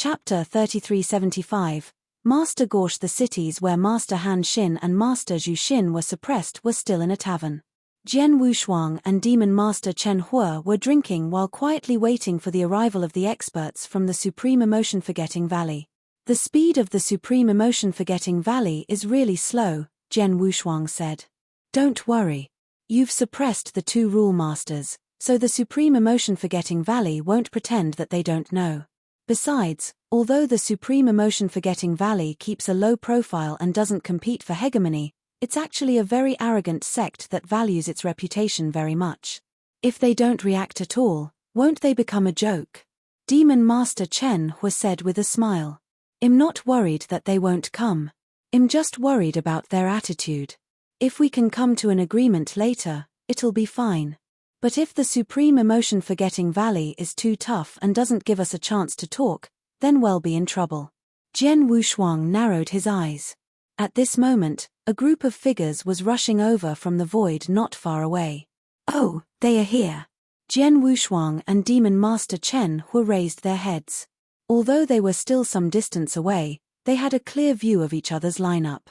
Chapter 3375. Master Gorsh. The cities where Master Han Xin and Master Zhu Xin were suppressed were still in a tavern. Jian Wushuang and Demon Master Chen Hua were drinking while quietly waiting for the arrival of the experts from the Supreme Emotion Forgetting Valley. The speed of the Supreme Emotion Forgetting Valley is really slow, Jian Wushuang said. Don't worry. You've suppressed the two rule masters, so the Supreme Emotion Forgetting Valley won't pretend that they don't know. Besides, although the Supreme Emotion Forgetting Valley keeps a low profile and doesn't compete for hegemony, it's actually a very arrogant sect that values its reputation very much. If they don't react at all, won't they become a joke? Demon Master Chen Hua said with a smile. I'm not worried that they won't come. I'm just worried about their attitude. If we can come to an agreement later, it'll be fine. But if the Supreme Emotion Forgetting Valley is too tough and doesn't give us a chance to talk, then we'll be in trouble. Jian Wushuang narrowed his eyes. At this moment, a group of figures was rushing over from the void not far away. Oh, they are here. Jian Wushuang and Demon Master Chen Hua raised their heads. Although they were still some distance away, they had a clear view of each other's lineup.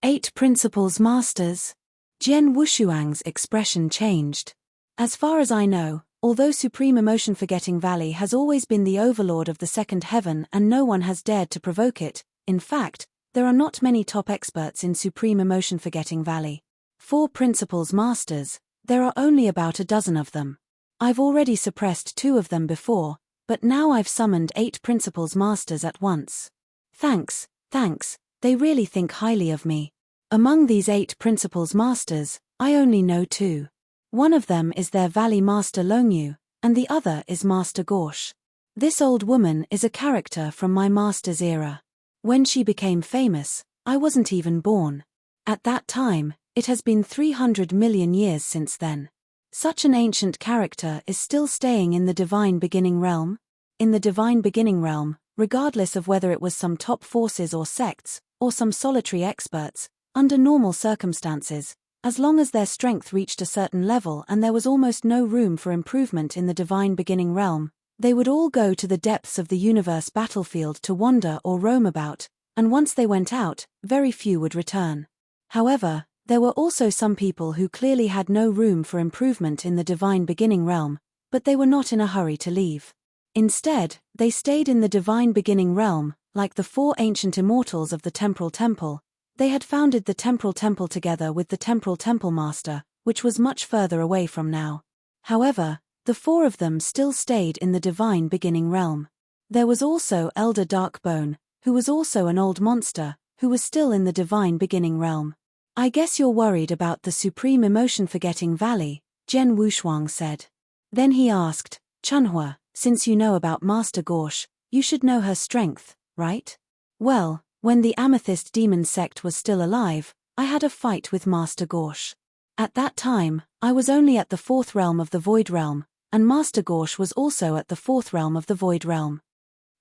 8 Principals Masters. Jian Wushuang's expression changed. As far as I know, although Supreme Emotion Forgetting Valley has always been the overlord of the second heaven and no one has dared to provoke it, in fact, there are not many top experts in Supreme Emotion Forgetting Valley. 4 Principals Masters, there are only about a dozen of them. I've already suppressed 2 of them before, but now I've summoned 8 Principals Masters at once. Thanks, they really think highly of me. Among these 8 Principals Masters, I only know 2. One of them is their Valley Master Longyu, and the other is Master Gorsh. This old woman is a character from my master's era. When she became famous, I wasn't even born. At that time, it has been 300 million years since then. Such an ancient character is still staying in the Divine Beginning Realm. In the Divine Beginning Realm, regardless of whether it was some top forces or sects, or some solitary experts, under normal circumstances, as long as their strength reached a certain level and there was almost no room for improvement in the Divine Beginning Realm, they would all go to the depths of the universe battlefield to wander or roam about, and once they went out, very few would return. However, there were also some people who clearly had no room for improvement in the Divine Beginning Realm, but they were not in a hurry to leave. Instead, they stayed in the Divine Beginning Realm, like the 4 ancient immortals of the Temporal Temple. They had founded the Temporal Temple together with the Temporal Temple Master, which was much further away from now. However, the 4 of them still stayed in the Divine Beginning Realm. There was also Elder Darkbone, who was also an old monster, who was still in the Divine Beginning Realm. I guess you're worried about the Supreme Emotion Forgetting Valley, Jian Wushuang said. Then he asked, Chunhua, since you know about Master Gorsh, you should know her strength, right? Well, when the Amethyst Demon Sect was still alive, I had a fight with Master Gorsh. At that time, I was only at the 4th realm of the Void Realm, and Master Gorsh was also at the 4th realm of the Void Realm.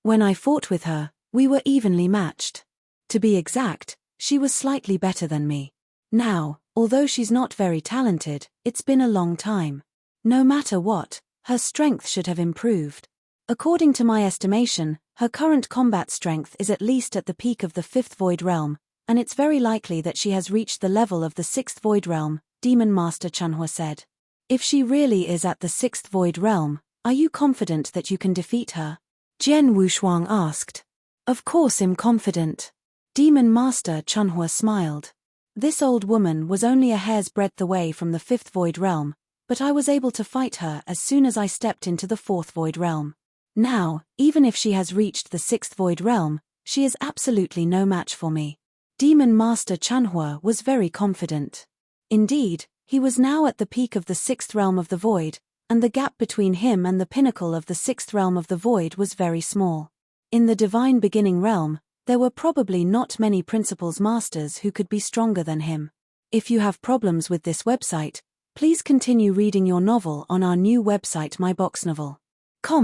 When I fought with her, we were evenly matched. To be exact, she was slightly better than me. Now, although she's not very talented, it's been a long time. No matter what, her strength should have improved. According to my estimation, her current combat strength is at least at the peak of the 5th Void Realm, and it's very likely that she has reached the level of the 6th Void Realm, Demon Master Chunhua said. If she really is at the 6th Void Realm, are you confident that you can defeat her? Jian Wushuang asked. Of course I'm confident. Demon Master Chunhua smiled. This old woman was only a hair's breadth away from the 5th Void Realm, but I was able to fight her as soon as I stepped into the 4th Void Realm. Now, even if she has reached the 6th Void Realm, she is absolutely no match for me. Demon Master Chunhua was very confident. Indeed, he was now at the peak of the 6th realm of the Void, and the gap between him and the pinnacle of the 6th realm of the Void was very small. In the Divine Beginning Realm, there were probably not many Principals Masters who could be stronger than him. If you have problems with this website, please continue reading your novel on our new website myboxnovel.com.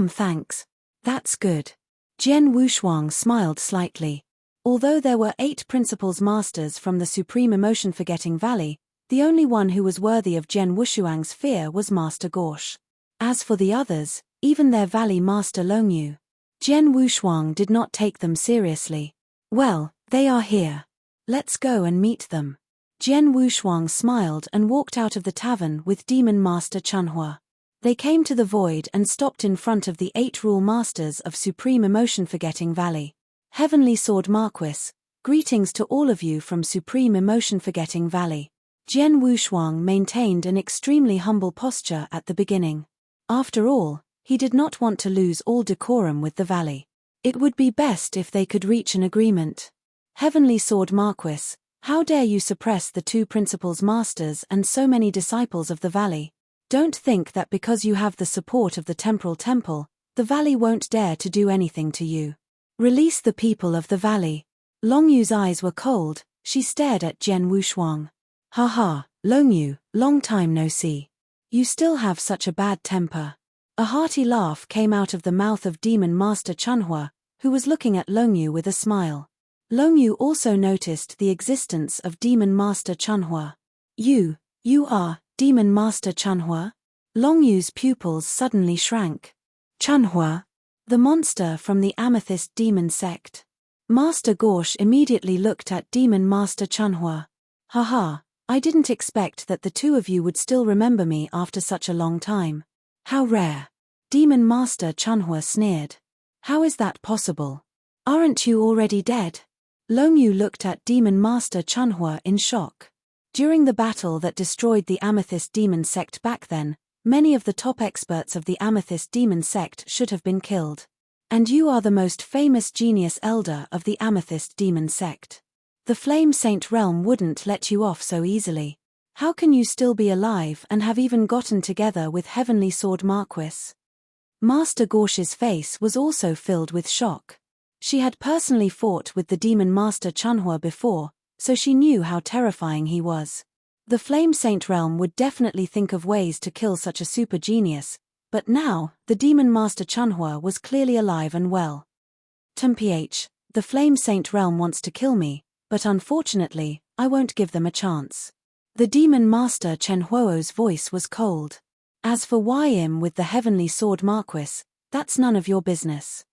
Thanks. That's good. Jian Wushuang smiled slightly. Although there were 8 Principals Masters from the Supreme Emotion Forgetting Valley, the only one who was worthy of Jian Wushuang's fear was Master Gorsh. As for the others, even their Valley Master Longyu, Jian Wushuang did not take them seriously. Well, they are here. Let's go and meet them. Jian Wushuang smiled and walked out of the tavern with Demon Master Chunhua. They came to the void and stopped in front of the 8 rule masters of Supreme Emotion Forgetting Valley. Heavenly Sword Marquis, greetings to all of you from Supreme Emotion Forgetting Valley. Jian Wushuang maintained an extremely humble posture at the beginning. After all, he did not want to lose all decorum with the valley. It would be best if they could reach an agreement. Heavenly Sword Marquis, how dare you suppress the 2 principals masters and so many disciples of the valley? Don't think that because you have the support of the temporal temple, the valley won't dare to do anything to you. Release the people of the valley. Long Yu's eyes were cold, she stared at Jian Wushuang. Ha ha, Long Yu, long time no see. You still have such a bad temper. A hearty laugh came out of the mouth of Demon Master Chunhua, who was looking at Long Yu with a smile. Long Yu also noticed the existence of Demon Master Chunhua. You are Demon Master Chunhua? Long Yu's pupils suddenly shrank. Chunhua? The monster from the Amethyst Demon sect. Master Gauche immediately looked at Demon Master Chunhua. Haha, I didn't expect that the 2 of you would still remember me after such a long time. How rare. Demon Master Chunhua sneered. How is that possible? Aren't you already dead? Long Yu looked at Demon Master Chunhua in shock. During the battle that destroyed the Amethyst Demon sect back then, many of the top experts of the Amethyst Demon sect should have been killed. And you are the most famous genius elder of the Amethyst Demon sect. The Flame Saint realm wouldn't let you off so easily. How can you still be alive and have even gotten together with Heavenly Sword Marquis? Master Gauche's face was also filled with shock. She had personally fought with the Demon Master Chunhua before, so she knew how terrifying he was. The Flame Saint realm would definitely think of ways to kill such a super genius, but now, the Demon Master Chunhua was clearly alive and well. TMPH, the Flame Saint realm wants to kill me, but unfortunately, I won't give them a chance. The Demon Master Chen Huo's voice was cold. As for YM with the Heavenly Sword Marquis, that's none of your business.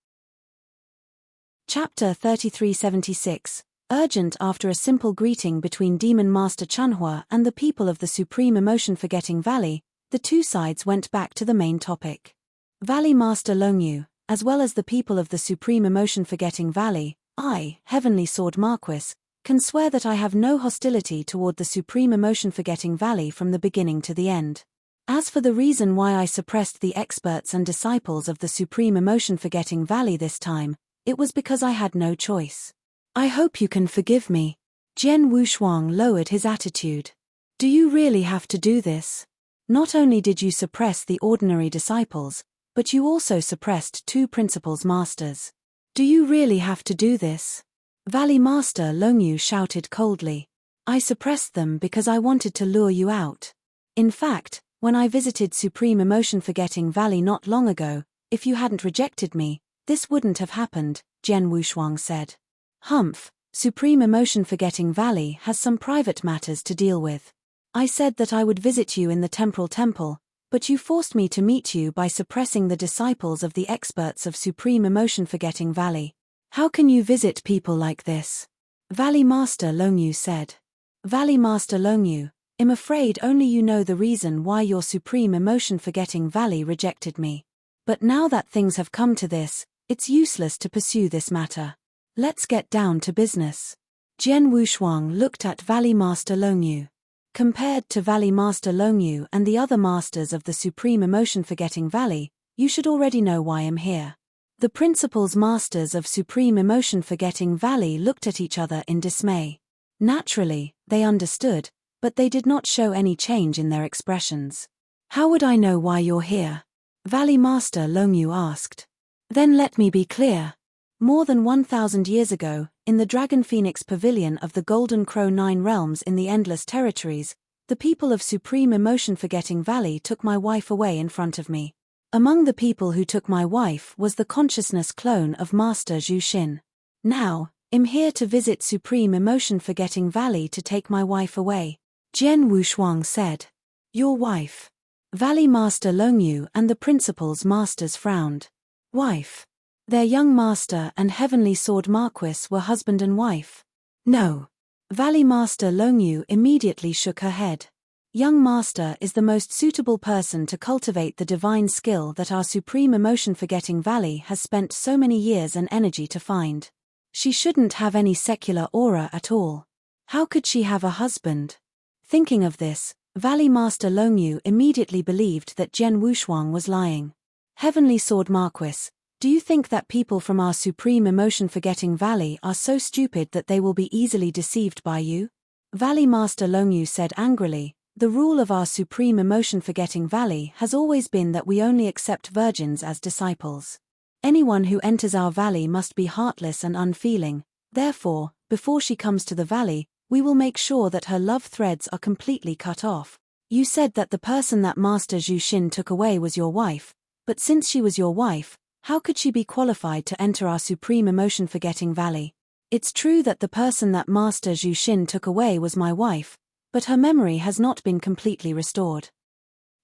Chapter 3376, urgent. After a simple greeting between Demon Master Chunhua and the people of the Supreme Emotion Forgetting Valley, the 2 sides went back to the main topic. Valley Master Long Yu, as well as the people of the Supreme Emotion Forgetting Valley, I, Heavenly Sword Marquis, can swear that I have no hostility toward the Supreme Emotion Forgetting Valley from the beginning to the end. As for the reason why I suppressed the experts and disciples of the Supreme Emotion Forgetting Valley this time, it was because I had no choice. I hope you can forgive me. Jian Wushuang lowered his attitude. Do you really have to do this? Not only did you suppress the ordinary disciples, but you also suppressed 2 principals masters. Do you really have to do this? Valley Master Long Yu shouted coldly. I suppressed them because I wanted to lure you out. In fact, when I visited Supreme Emotion Forgetting Valley not long ago, if you hadn't rejected me, this wouldn't have happened, Jian Wushuang said. Humph, Supreme Emotion Forgetting Valley has some private matters to deal with. I said that I would visit you in the Temporal Temple, but you forced me to meet you by suppressing the disciples of the experts of Supreme Emotion Forgetting Valley. How can you visit people like this? Valley Master Long Yu said. Valley Master Long Yu, I'm afraid only you know the reason why your Supreme Emotion Forgetting Valley rejected me. But now that things have come to this, it's useless to pursue this matter. Let's get down to business. Jian Wushuang looked at Valley Master Long Yu. Compared to Valley Master Long Yu and the other masters of the Supreme Emotion Forgetting Valley, you should already know why I'm here. The principals masters of Supreme Emotion Forgetting Valley looked at each other in dismay. Naturally, they understood, but they did not show any change in their expressions. How would I know why you're here? Valley Master Long Yu asked. Then let me be clear. More than 1,000 years ago, in the Dragon Phoenix Pavilion of the Golden Crow 9 Realms in the Endless Territories, the people of Supreme Emotion Forgetting Valley took my wife away in front of me. Among the people who took my wife was the consciousness clone of Master Zhu Xin. Now, I'm here to visit Supreme Emotion Forgetting Valley to take my wife away. Jian Wushuang said. Your wife. Valley Master Long Yu and the principal's masters frowned. Wife. Their young master and heavenly sword Marquis were husband and wife. No. Valley Master Longyu immediately shook her head. Young master is the most suitable person to cultivate the divine skill that our supreme emotion-forgetting Valley has spent so many years and energy to find. She shouldn't have any secular aura at all. How could she have a husband? Thinking of this, Valley Master Longyu immediately believed that Jian Wushuang was lying. Heavenly Sword Marquis, do you think that people from our supreme emotion-forgetting Valley are so stupid that they will be easily deceived by you? Valley Master Longyu said angrily, the rule of our supreme emotion-forgetting Valley has always been that we only accept virgins as disciples. Anyone who enters our Valley must be heartless and unfeeling, therefore, before she comes to the Valley, we will make sure that her love threads are completely cut off. You said that the person that Master Zhu Xin took away was your wife, but since she was your wife, how could she be qualified to enter our supreme emotion-forgetting Valley? It's true that the person that Master Zhu Xin took away was my wife, but her memory has not been completely restored.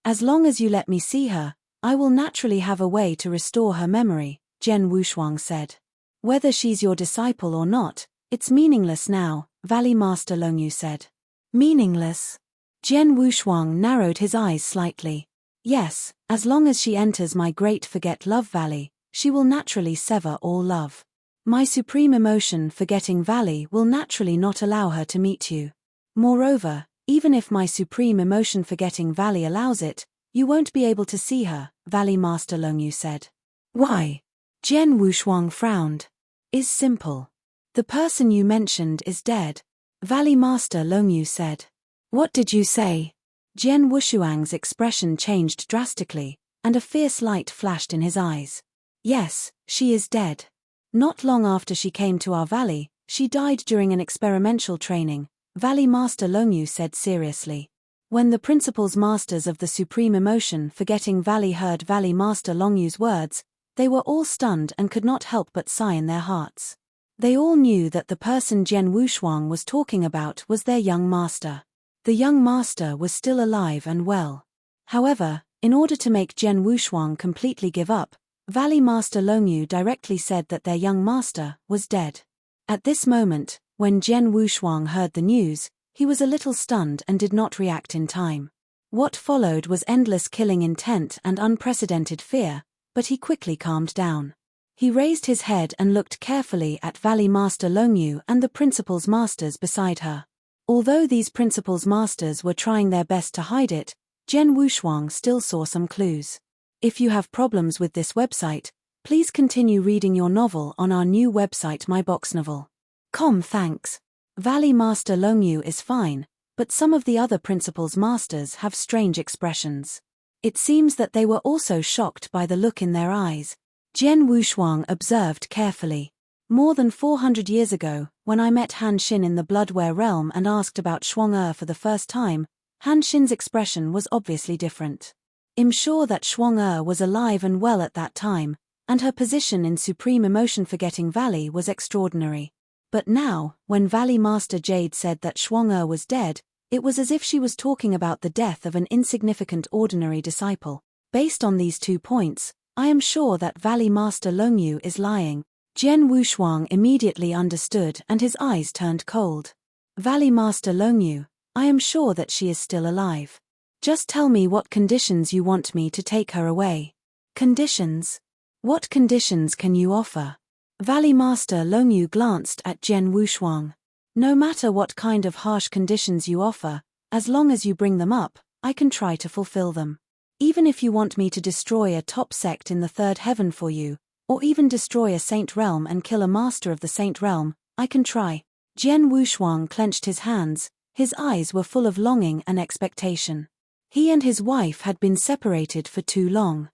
As long as you let me see her, I will naturally have a way to restore her memory, Jian Wushuang said. Whether she's your disciple or not, it's meaningless now, Valley Master Longyu said. Meaningless? Jian Wushuang narrowed his eyes slightly. Yes, as long as she enters my great forget love Valley, she will naturally sever all love. My supreme emotion forgetting Valley will naturally not allow her to meet you. Moreover, even if my supreme emotion-forgetting Valley allows it, you won't be able to see her, Valley Master Longyu said. Why? Jian Wushuang frowned. Is simple. The person you mentioned is dead, Valley Master Longyu said. What did you say? Jian Wushuang's expression changed drastically, and a fierce light flashed in his eyes. Yes, she is dead. Not long after she came to our Valley, she died during an experimental training, Valley Master Longyu said seriously. When the principals masters of the supreme emotion forgetting Valley heard Valley Master Longyu's words, they were all stunned and could not help but sigh in their hearts. They all knew that the person Jian Wushuang was talking about was their young master. The young master was still alive and well. However, in order to make Jian Wushuang completely give up, Valley Master Longyu directly said that their young master was dead. At this moment, when Jian Wushuang heard the news, he was a little stunned and did not react in time. What followed was endless killing intent and unprecedented fear, but he quickly calmed down. He raised his head and looked carefully at Valley Master Longyu and the principal's masters beside her. Although these principal's masters were trying their best to hide it, Jian Wushuang still saw some clues. If you have problems with this website, please continue reading your novel on our new website myboxnovel.com. Thanks. Valley Master Longyu is fine, but some of the other principal's masters have strange expressions. It seems that they were also shocked by the look in their eyes. Jian Wushuang observed carefully. More than 400 years ago, when I met Han Xin in the Bloodware realm and asked about Shuang for the first time, Han Xin's expression was obviously different. I'm sure that Shuang was alive and well at that time, and her position in Supreme Emotion Forgetting Valley was extraordinary. But now, when Valley Master Jade said that Shuang was dead, it was as if she was talking about the death of an insignificant ordinary disciple. Based on these 2 points, I am sure that Valley Master Longyu is lying. Jian Wushuang immediately understood and his eyes turned cold. Valley Master Longyu, I am sure that she is still alive. Just tell me what conditions you want me to take her away. Conditions? What conditions can you offer? Valley Master Longyu glanced at Jian Wushuang. No matter what kind of harsh conditions you offer, as long as you bring them up, I can try to fulfill them. Even if you want me to destroy a top sect in the third heaven for you, or even destroy a saint realm and kill a master of the saint realm, I can try. Jian Wushuang clenched his hands, his eyes were full of longing and expectation. He and his wife had been separated for too long.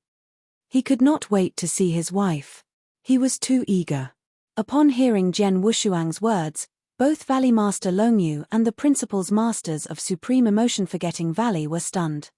He could not wait to see his wife. He was too eager. Upon hearing Jian Wushuang's words, both Valley Master Longyu and the principal's masters of Supreme Emotion Forgetting Valley were stunned.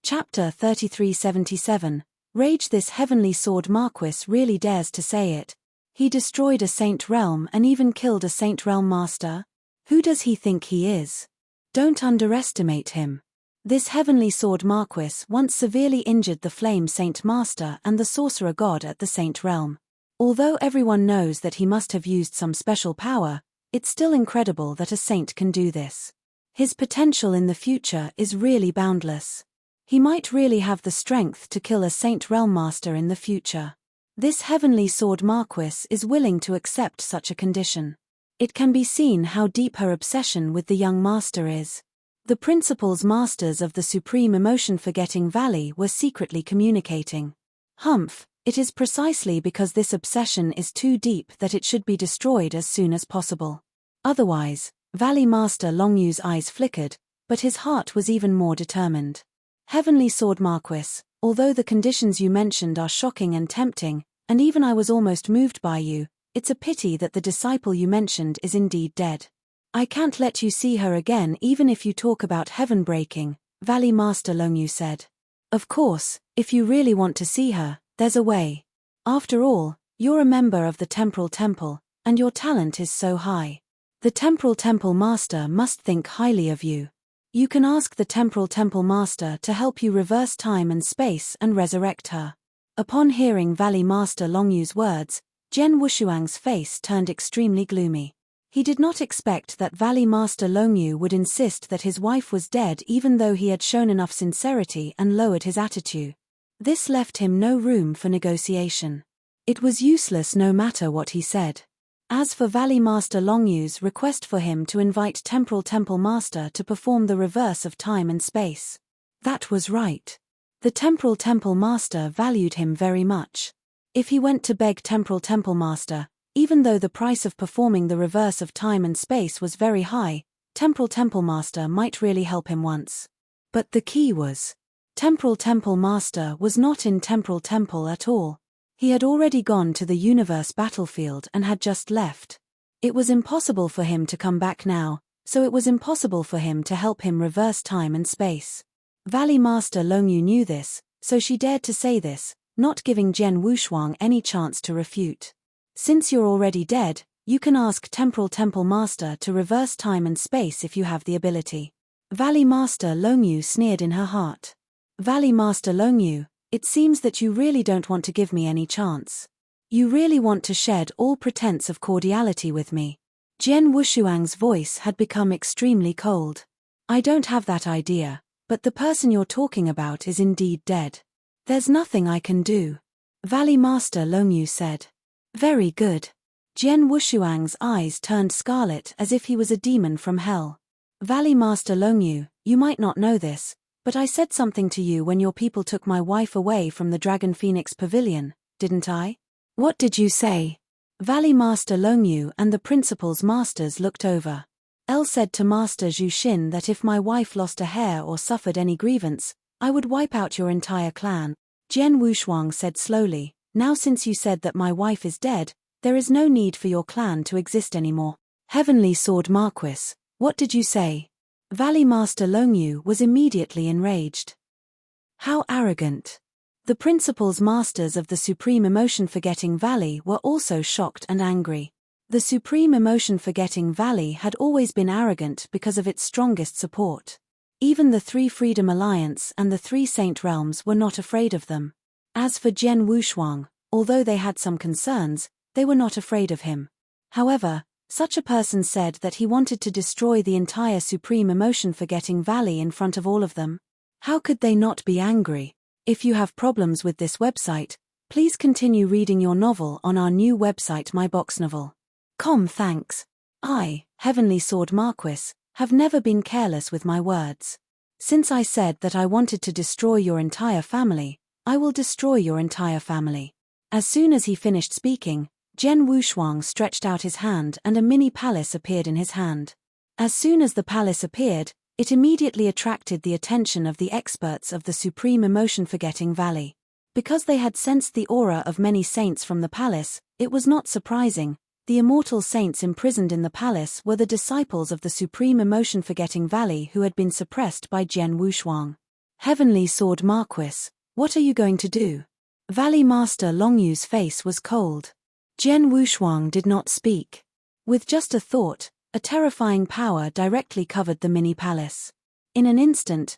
Chapter 3377. Rage. This heavenly sword Marquis really dares to say it. He destroyed a saint realm and even killed a saint realm master? Who does he think he is? Don't underestimate him. This heavenly sword Marquis once severely injured the Flame Saint Master and the Sorcerer God at the Saint Realm. Although everyone knows that he must have used some special power, it's still incredible that a saint can do this. His potential in the future is really boundless. He might really have the strength to kill a Saint Realm Master in the future. This heavenly sword Marquis is willing to accept such a condition. It can be seen how deep her obsession with the young master is. The principals masters of the Supreme Emotion-Forgetting Valley were secretly communicating. Humph, it is precisely because this obsession is too deep that it should be destroyed as soon as possible. Otherwise, Valley Master Longyu's eyes flickered, but his heart was even more determined. Heavenly Sword Marquis, although the conditions you mentioned are shocking and tempting, and even I was almost moved by you, it's a pity that the disciple you mentioned is indeed dead. I can't let you see her again even if you talk about heaven breaking, Valley Master Longyu said. Of course, if you really want to see her, there's a way. After all, you're a member of the Temporal Temple, and your talent is so high. The Temporal Temple Master must think highly of you. You can ask the Temporal Temple Master to help you reverse time and space and resurrect her. Upon hearing Valley Master Longyu's words, Jian Wushuang's face turned extremely gloomy. He did not expect that Valley Master Longyu would insist that his wife was dead even though he had shown enough sincerity and lowered his attitude. This left him no room for negotiation. It was useless no matter what he said. As for Valley Master Longyu's request for him to invite Temporal Temple Master to perform the reverse of time and space, that was right. The Temporal Temple Master valued him very much. If he went to beg Temporal Temple Master, even though the price of performing the reverse of time and space was very high, Temporal Temple Master might really help him once. But the key was, Temporal Temple Master was not in Temporal Temple at all. He had already gone to the universe battlefield and had just left. It was impossible for him to come back now, so it was impossible for him to help him reverse time and space. Valley Master Longyu knew this, so she dared to say this, not giving Jian Wushuang any chance to refute. Since you're already dead, you can ask Temporal Temple Master to reverse time and space if you have the ability. Valley Master Longyu sneered in her heart. Valley Master Longyu, it seems that you really don't want to give me any chance. You really want to shed all pretense of cordiality with me. Jian Wushuang's voice had become extremely cold. I don't have that idea, but the person you're talking about is indeed dead. There's nothing I can do. Valley Master Longyu said. Very good. Jian Wushuang's eyes turned scarlet as if he was a demon from hell. Valley Master Longyu, you might not know this, but I said something to you when your people took my wife away from the Dragon Phoenix Pavilion, didn't I? What did you say? Valley Master Longyu and the principal's masters looked over. El said to Master Zhu that if my wife lost a hair or suffered any grievance, I would wipe out your entire clan. Jian Wushuang said slowly, now since you said that my wife is dead, there is no need for your clan to exist anymore. Heavenly Sword Marquis, what did you say? Valley Master Longyu was immediately enraged. How arrogant. The principals masters of the Supreme Emotion-Forgetting Valley were also shocked and angry. The Supreme Emotion-Forgetting Valley had always been arrogant because of its strongest support. Even the Three Freedom Alliance and the Three Saint Realms were not afraid of them. As for Jian Wushuang, although they had some concerns, they were not afraid of him. However, such a person said that he wanted to destroy the entire Supreme Emotion-Forgetting Valley in front of all of them. How could they not be angry? If you have problems with this website, please continue reading your novel on our new website myboxnovel.com. Thanks. I, Heavenly Sword Marquis, have never been careless with my words. Since I said that I wanted to destroy your entire family, I will destroy your entire family. As soon as he finished speaking, Jian Wushuang stretched out his hand and a mini palace appeared in his hand. As soon as the palace appeared, it immediately attracted the attention of the experts of the Supreme Emotion-Forgetting Valley. Because they had sensed the aura of many saints from the palace, it was not surprising. The immortal saints imprisoned in the palace were the disciples of the Supreme Emotion-Forgetting Valley who had been suppressed by Jian Wushuang. Heavenly Sword Marquis, what are you going to do? Valley Master Longyu's face was cold. Jian Wushuang did not speak. With just a thought, a terrifying power directly covered the mini-palace. In an instant,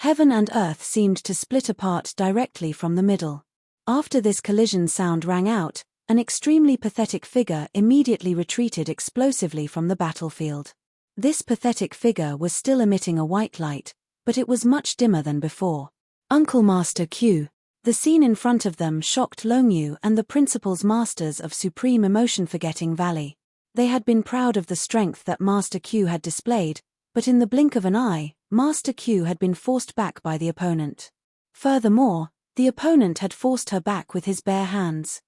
Heaven and earth seemed to split apart directly from the middle. After this collision sound rang out, an extremely pathetic figure immediately retreated explosively from the battlefield. This pathetic figure was still emitting a white light, but it was much dimmer than before. Uncle Master Q. The scene in front of them shocked Longyu and the principal's masters of Supreme Emotion-Forgetting Valley. They had been proud of the strength that Master Q had displayed, but in the blink of an eye, Master Q had been forced back by the opponent. Furthermore, the opponent had forced her back with his bare hands.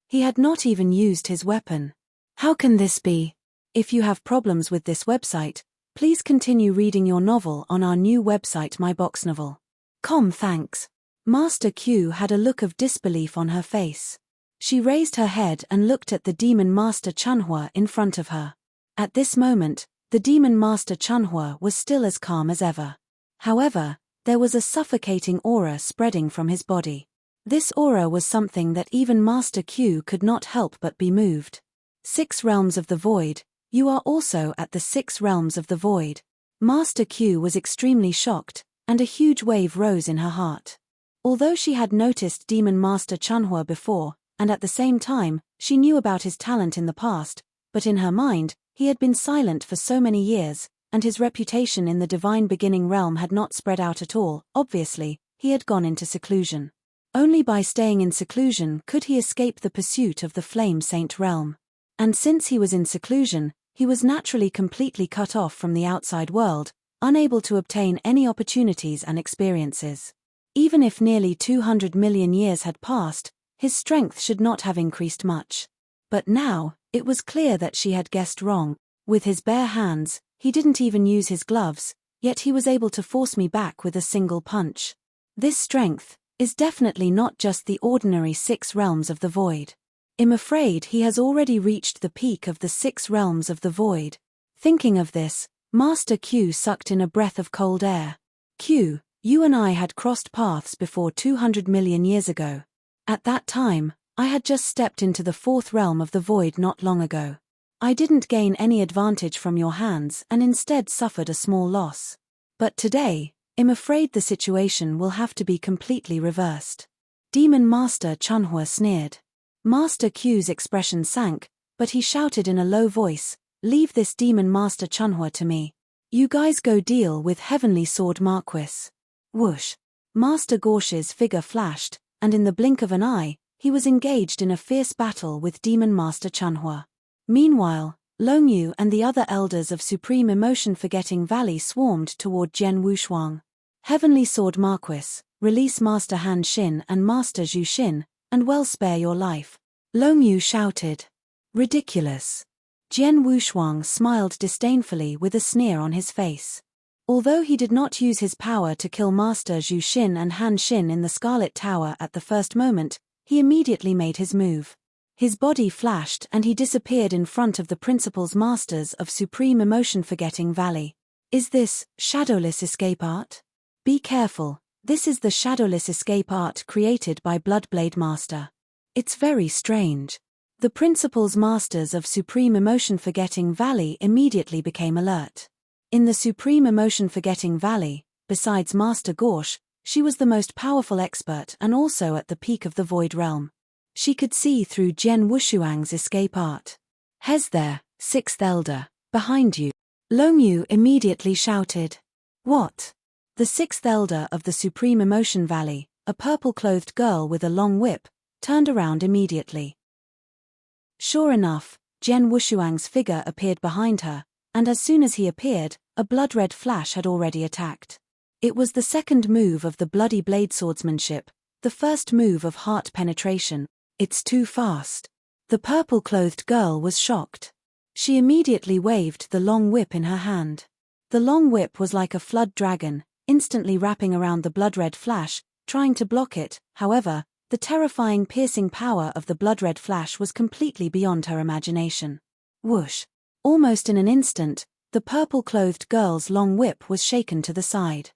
He had not even used his weapon. How can this be? If you have problems with this website, please continue reading your novel on our new website myboxnovel.com. Thanks. Master Q had a look of disbelief on her face. She raised her head and looked at the Demon Master Chunhua in front of her. At this moment, the Demon Master Chunhua was still as calm as ever. However, there was a suffocating aura spreading from his body. This aura was something that even Master Q could not help but be moved. 6 realms of the void, you are also at the 6 realms of the void. Master Q was extremely shocked, and a huge wave rose in her heart. Although she had noticed Demon Master Chunhua before, and at the same time, she knew about his talent in the past, but in her mind, he had been silent for so many years, and his reputation in the divine beginning realm had not spread out at all. Obviously, he had gone into seclusion. Only by staying in seclusion could he escape the pursuit of the Flame Saint realm. And since he was in seclusion, he was naturally completely cut off from the outside world, unable to obtain any opportunities and experiences. Even if nearly 200 million years had passed, his strength should not have increased much. But now, it was clear that she had guessed wrong. With his bare hands, he didn't even use his gloves, yet he was able to force me back with a single punch. This strength is definitely not just the ordinary 6 realms of the void. I'm afraid he has already reached the peak of the 6 realms of the void. Thinking of this, Master Q sucked in a breath of cold air. Q, you and I had crossed paths before 200 million years ago. At that time, I had just stepped into the 4th realm of the void not long ago. I didn't gain any advantage from your hands and instead suffered a small loss. But today, I'm afraid the situation will have to be completely reversed. Demon Master Chunhua sneered. Master Q's expression sank, but he shouted in a low voice, "Leave this Demon Master Chunhua to me. You guys go deal with Heavenly Sword Marquis." Whoosh! Master Gorsh's figure flashed, and in the blink of an eye, he was engaged in a fierce battle with Demon Master Chunhua. Meanwhile, Longyu and the other elders of Supreme Emotion-Forgetting Valley swarmed toward Jian Wushuang. Heavenly Sword Marquis, release Master Han Xin and Master Zhu Xin, and well spare your life. Longyu shouted. Ridiculous. Jian Wushuang smiled disdainfully with a sneer on his face. Although he did not use his power to kill Master Zhu Xin and Han Xin in the Scarlet Tower at the first moment, he immediately made his move. His body flashed and he disappeared in front of the principal's masters of Supreme Emotion-Forgetting Valley. Is this shadowless escape art? Be careful, this is the shadowless escape art created by Bloodblade Master. It's very strange. The principal's masters of Supreme Emotion-Forgetting Valley immediately became alert. In the Supreme Emotion-Forgetting Valley, besides Master Gorsh, she was the most powerful expert and also at the peak of the Void Realm. She could see through Jian Wushuang's escape art. Hez there, 6th Elder, behind you. Longyu immediately shouted. What? The 6th Elder of the Supreme Emotion Valley, a purple-clothed girl with a long whip, turned around immediately. Sure enough, Jian Wushuang's figure appeared behind her, and as soon as he appeared, a blood-red flash had already attacked. It was the second move of the bloody blade swordsmanship, the first move of heart penetration. It's too fast. The purple-clothed girl was shocked. She immediately waved the long whip in her hand. The long whip was like a flood dragon, instantly wrapping around the blood-red flash, trying to block it. However, the terrifying piercing power of the blood-red flash was completely beyond her imagination. Whoosh! Almost in an instant, the purple-clothed girl's long whip was shaken to the side.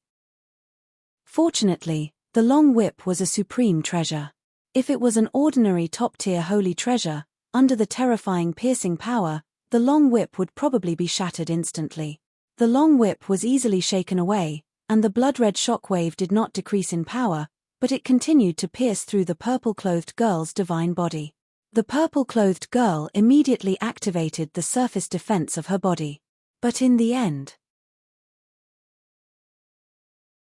Fortunately, the long whip was a supreme treasure. If it was an ordinary top-tier holy treasure, under the terrifying piercing power, the long whip would probably be shattered instantly. The long whip was easily shaken away, and the blood-red shockwave did not decrease in power, but it continued to pierce through the purple-clothed girl's divine body. The purple-clothed girl immediately activated the surface defense of her body. But in the end.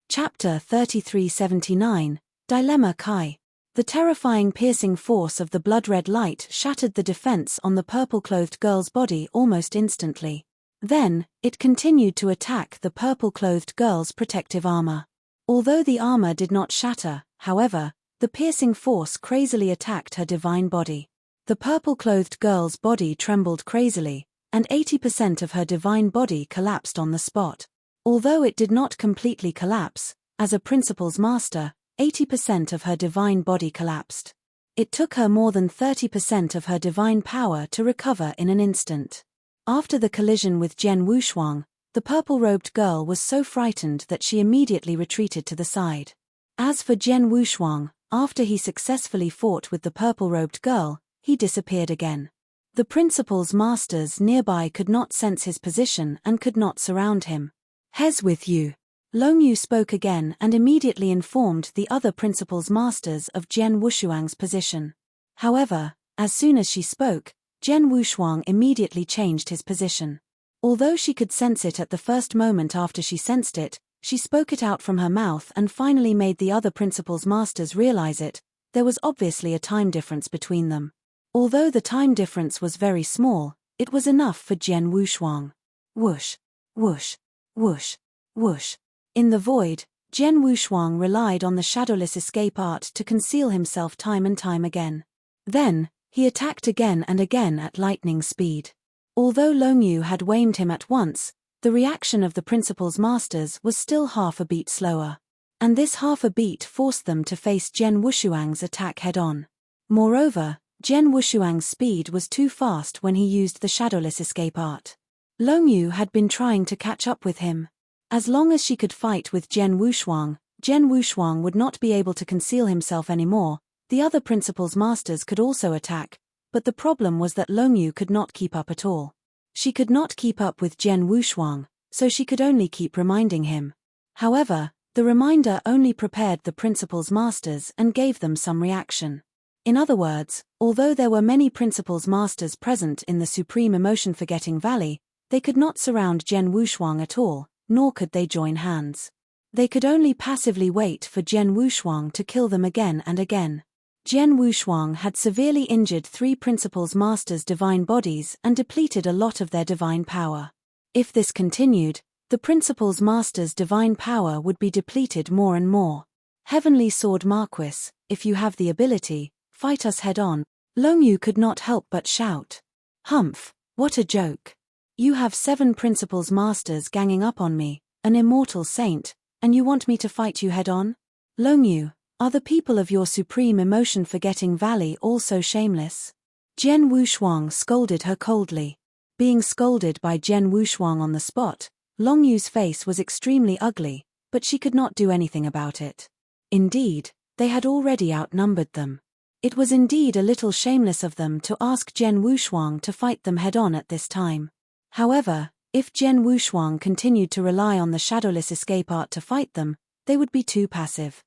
Chapter 3379, Dilemma Kai. The terrifying piercing force of the blood-red light shattered the defense on the purple-clothed girl's body almost instantly. Then, it continued to attack the purple-clothed girl's protective armor. Although the armor did not shatter, however, the piercing force crazily attacked her divine body. The purple-clothed girl's body trembled crazily, and 80% of her divine body collapsed on the spot. Although it did not completely collapse, as a principal's master, 80% of her divine body collapsed. It took her more than 30% of her divine power to recover in an instant. After the collision with Jian Wushuang, the purple-robed girl was so frightened that she immediately retreated to the side. As for Jian Wushuang, after he successfully fought with the purple-robed girl, he disappeared again. The principal's masters nearby could not sense his position and could not surround him. "Hes with you." Long Yu spoke again and immediately informed the other principal's masters of Jian Wushuang's position. However, as soon as she spoke, Jian Wushuang immediately changed his position. Although she could sense it at the first moment after she sensed it, she spoke it out from her mouth and finally made the other principal's masters realize it. There was obviously a time difference between them. Although the time difference was very small, it was enough for Jian Wushuang. Whoosh, whoosh, whoosh, whoosh. In the void, Jian Wushuang relied on the shadowless escape art to conceal himself time and time again. Then, he attacked again and again at lightning speed. Although Long Yu had waymed him at once, the reaction of the principal's masters was still half a beat slower. And this half a beat forced them to face Jian Wushuang's attack head-on. Moreover, Jian Wushuang's speed was too fast when he used the shadowless escape art. Long Yu had been trying to catch up with him. As long as she could fight with Jian Wushuang would not be able to conceal himself anymore. The other principal's masters could also attack, but the problem was that Long Yu could not keep up at all. She could not keep up with Jian Wushuang, so she could only keep reminding him. However, the reminder only prepared the principal's masters and gave them some reaction. In other words, although there were many principal's masters present in the Supreme Emotion-Forgetting Valley, they could not surround Jian Wushuang at all, nor could they join hands. They could only passively wait for Jian Wushuang to kill them again and again. Jian Wushuang had severely injured three principal's masters' divine bodies and depleted a lot of their divine power. If this continued, the principal's masters' divine power would be depleted more and more. Heavenly Sword Marquis, if you have the ability, fight us head-on. Long Yu could not help but shout. Humph, what a joke. You have 7 principal's masters ganging up on me, an immortal saint, and you want me to fight you head-on? Long Yu, are the people of your Supreme Emotion-Forgetting Valley also shameless? Jian Wushuang scolded her coldly. Being scolded by Jian Wushuang on the spot, Long Yu's face was extremely ugly, but she could not do anything about it. Indeed, they had already outnumbered them. It was indeed a little shameless of them to ask Jian Wushuang to fight them head-on at this time. However, if Jian Wushuang continued to rely on the shadowless escape art to fight them, they would be too passive.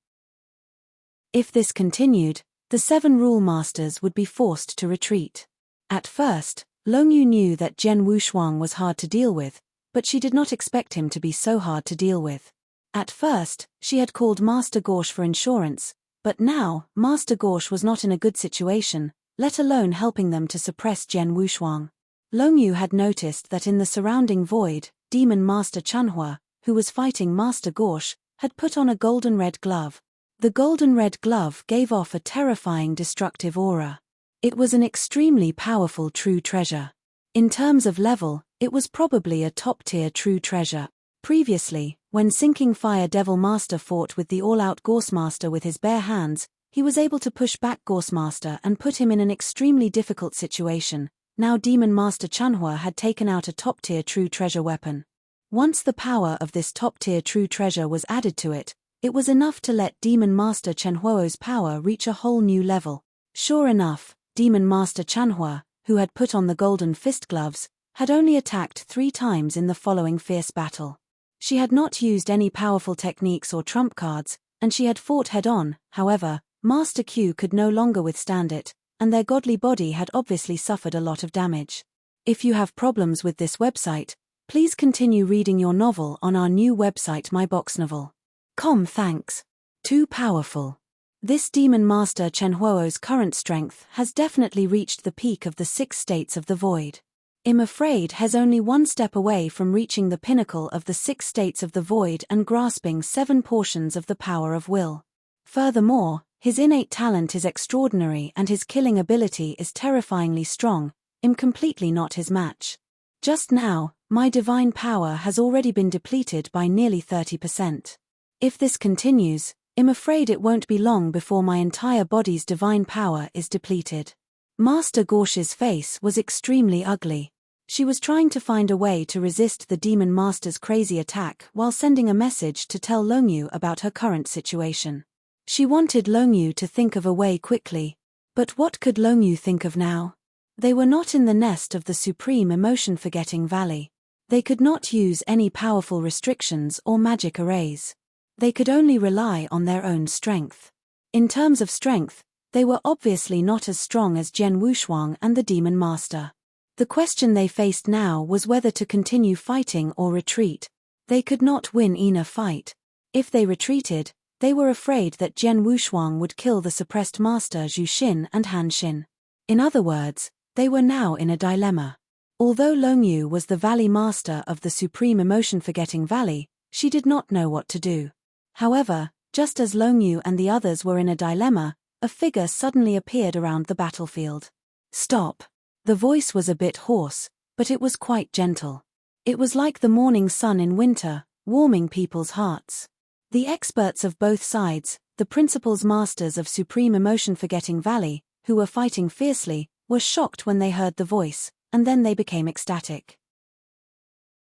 If this continued, the 7 rule masters would be forced to retreat. At first, Long Yu knew that Jian Wushuang was hard to deal with, but she did not expect him to be so hard to deal with. At first, she had called Master Gorsh for insurance, but now, Master Gorsh was not in a good situation, let alone helping them to suppress Jian Wushuang. Long Yu had noticed that in the surrounding void, Demon Master Chanhua, who was fighting Master Gorsh, had put on a golden red glove. The golden red glove gave off a terrifying destructive aura. It was an extremely powerful true treasure. In terms of level, it was probably a top-tier true treasure. Previously, when Sinking Fire Devil Master fought with the all-out Gorse Master with his bare hands, he was able to push back Gorse Master and put him in an extremely difficult situation. Now Demon Master Chanhua had taken out a top-tier true treasure weapon. Once the power of this top-tier true treasure was added to it, it was enough to let Demon Master Chanhuo's power reach a whole new level. Sure enough, Demon Master Chanhua, who had put on the golden fist gloves, had only attacked 3 times in the following fierce battle. She had not used any powerful techniques or trump cards, and she had fought head-on. However, Master Q could no longer withstand it, and their godly body had obviously suffered a lot of damage. If you have problems with this website, please continue reading your novel on our new website myboxnovel.com. Thanks. Too powerful. This demon master Chen Huo's current strength has definitely reached the peak of the 6 states of the void. I'm afraid he's only one step away from reaching the pinnacle of the 6 states of the void and grasping 7 portions of the power of will. Furthermore, his innate talent is extraordinary and his killing ability is terrifyingly strong. I'm completely not his match. Just now, my divine power has already been depleted by nearly 30%. If this continues, I'm afraid it won't be long before my entire body's divine power is depleted. Master Gorsh's face was extremely ugly. She was trying to find a way to resist the demon master's crazy attack while sending a message to tell Longyu about her current situation. She wanted Longyu to think of a way quickly. But what could Longyu think of now? They were not in the nest of the supreme emotion-forgetting valley. They could not use any powerful restrictions or magic arrays. They could only rely on their own strength. In terms of strength, they were obviously not as strong as Jian Wushuang and the demon master. The question they faced now was whether to continue fighting or retreat. They could not win in a fight. If they retreated, they were afraid that Jian Wushuang would kill the suppressed master Zhu Xin and Han Xin. In other words, they were now in a dilemma. Although Longyu was the valley master of the supreme emotion-forgetting valley, she did not know what to do. However, just as Longyu and the others were in a dilemma, a figure suddenly appeared around the battlefield. Stop. The voice was a bit hoarse, but it was quite gentle. It was like the morning sun in winter, warming people's hearts. The experts of both sides, the principals masters of Supreme Emotion-Forgetting Valley, who were fighting fiercely, were shocked when they heard the voice, and then they became ecstatic.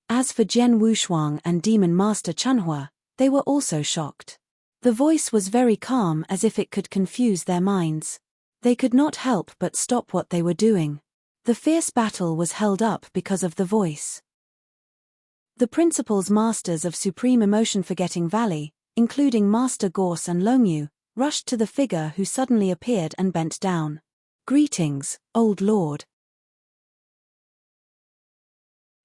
As for Jian Wushuang and Demon Master Chanhua, they were also shocked. The voice was very calm, as if it could confuse their minds. They could not help but stop what they were doing. The fierce battle was held up because of the voice. The principals masters of Supreme Emotion-Forgetting Valley, including Master Gorse and Longyu, rushed to the figure who suddenly appeared and bent down. Greetings, Old Lord.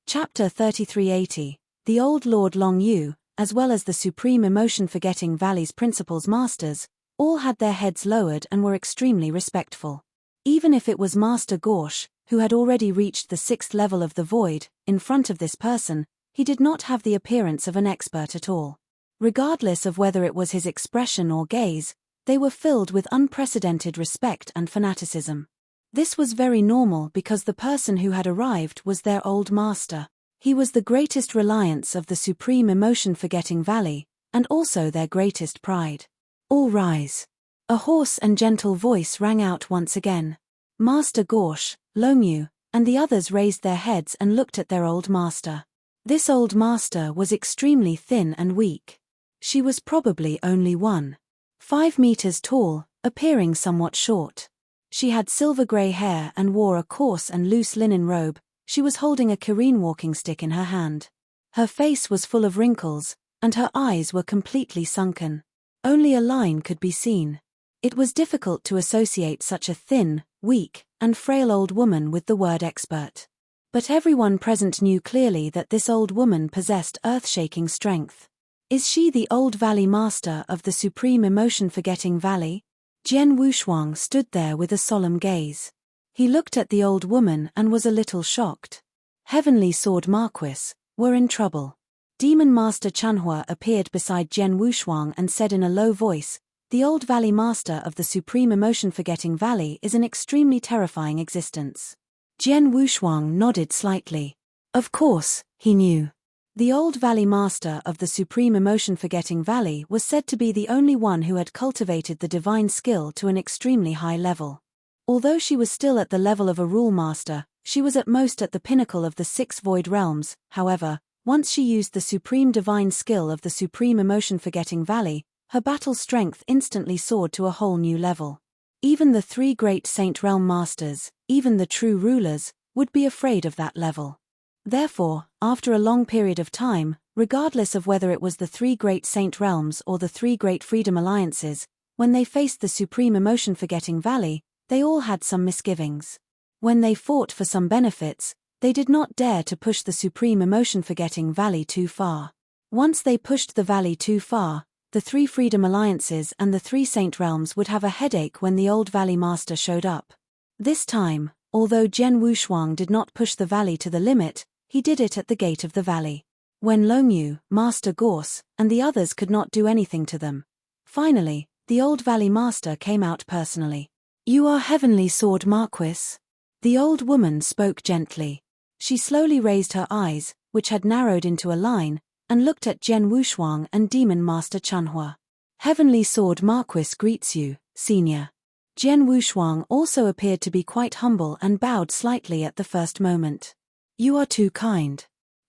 Chapter 3380. The Old Lord Longyu, as well as the Supreme Emotion-Forgetting Valley's principals masters, all had their heads lowered and were extremely respectful. Even if it was Master Gorsh, who had already reached the 6th level of the void, in front of this person, he did not have the appearance of an expert at all. Regardless of whether it was his expression or gaze, they were filled with unprecedented respect and fanaticism. This was very normal because the person who had arrived was their old master. He was the greatest reliance of the Supreme Emotion-Forgetting Valley, and also their greatest pride. All rise. A hoarse and gentle voice rang out once again. Master Gorsh, Longyu, and the others raised their heads and looked at their old master. This old master was extremely thin and weak. She was probably only 1.5 meters tall, appearing somewhat short. She had silver-gray hair and wore a coarse and loose linen robe. She was holding a Kirin walking stick in her hand. Her face was full of wrinkles, and her eyes were completely sunken. Only a line could be seen. It was difficult to associate such a thin, weak, and frail old woman with the word expert. But everyone present knew clearly that this old woman possessed earth-shaking strength. Is she the old valley master of the Supreme Emotion-Forgetting Valley? Jian Wushuang stood there with a solemn gaze. He looked at the old woman and was a little shocked. Heavenly Sword Marquis, we're in trouble. Demon Master Chanhua appeared beside Jian Wushuang and said in a low voice, the old valley master of the Supreme Emotion-Forgetting Valley is an extremely terrifying existence. Jian Wushuang nodded slightly. Of course, he knew. The old valley master of the Supreme Emotion-Forgetting Valley was said to be the only one who had cultivated the divine skill to an extremely high level. Although she was still at the level of a rule master, she was at most at the pinnacle of the 6 void realms. However, once she used the supreme divine skill of the Supreme Emotion-Forgetting Valley, her battle strength instantly soared to a whole new level. Even the 3 great Saint Realm Masters, even the true rulers, would be afraid of that level. Therefore, after a long period of time, Regardless of whether it was the three great saint realms or the three great freedom alliances, when they faced the supreme emotion-forgetting valley, they all had some misgivings. When they fought for some benefits, they did not dare to push the supreme emotion-forgetting valley too far. Once they pushed the valley too far, the three freedom alliances and the three saint realms would have a headache when the old valley master showed up. This time, although Jian Wushuang did not push the valley to the limit, he did it at the gate of the valley. When Longyu, Master Gorse, and the others could not do anything to them. Finally, the old valley master came out personally. "You are Heavenly Sword Marquis." The old woman spoke gently. She slowly raised her eyes, which had narrowed into a line, and looked at Jian Wushuang and Demon Master Chanhua. "Heavenly Sword Marquis greets you, Senior." Jian Wushuang also appeared to be quite humble and bowed slightly at the first moment. "You are too kind.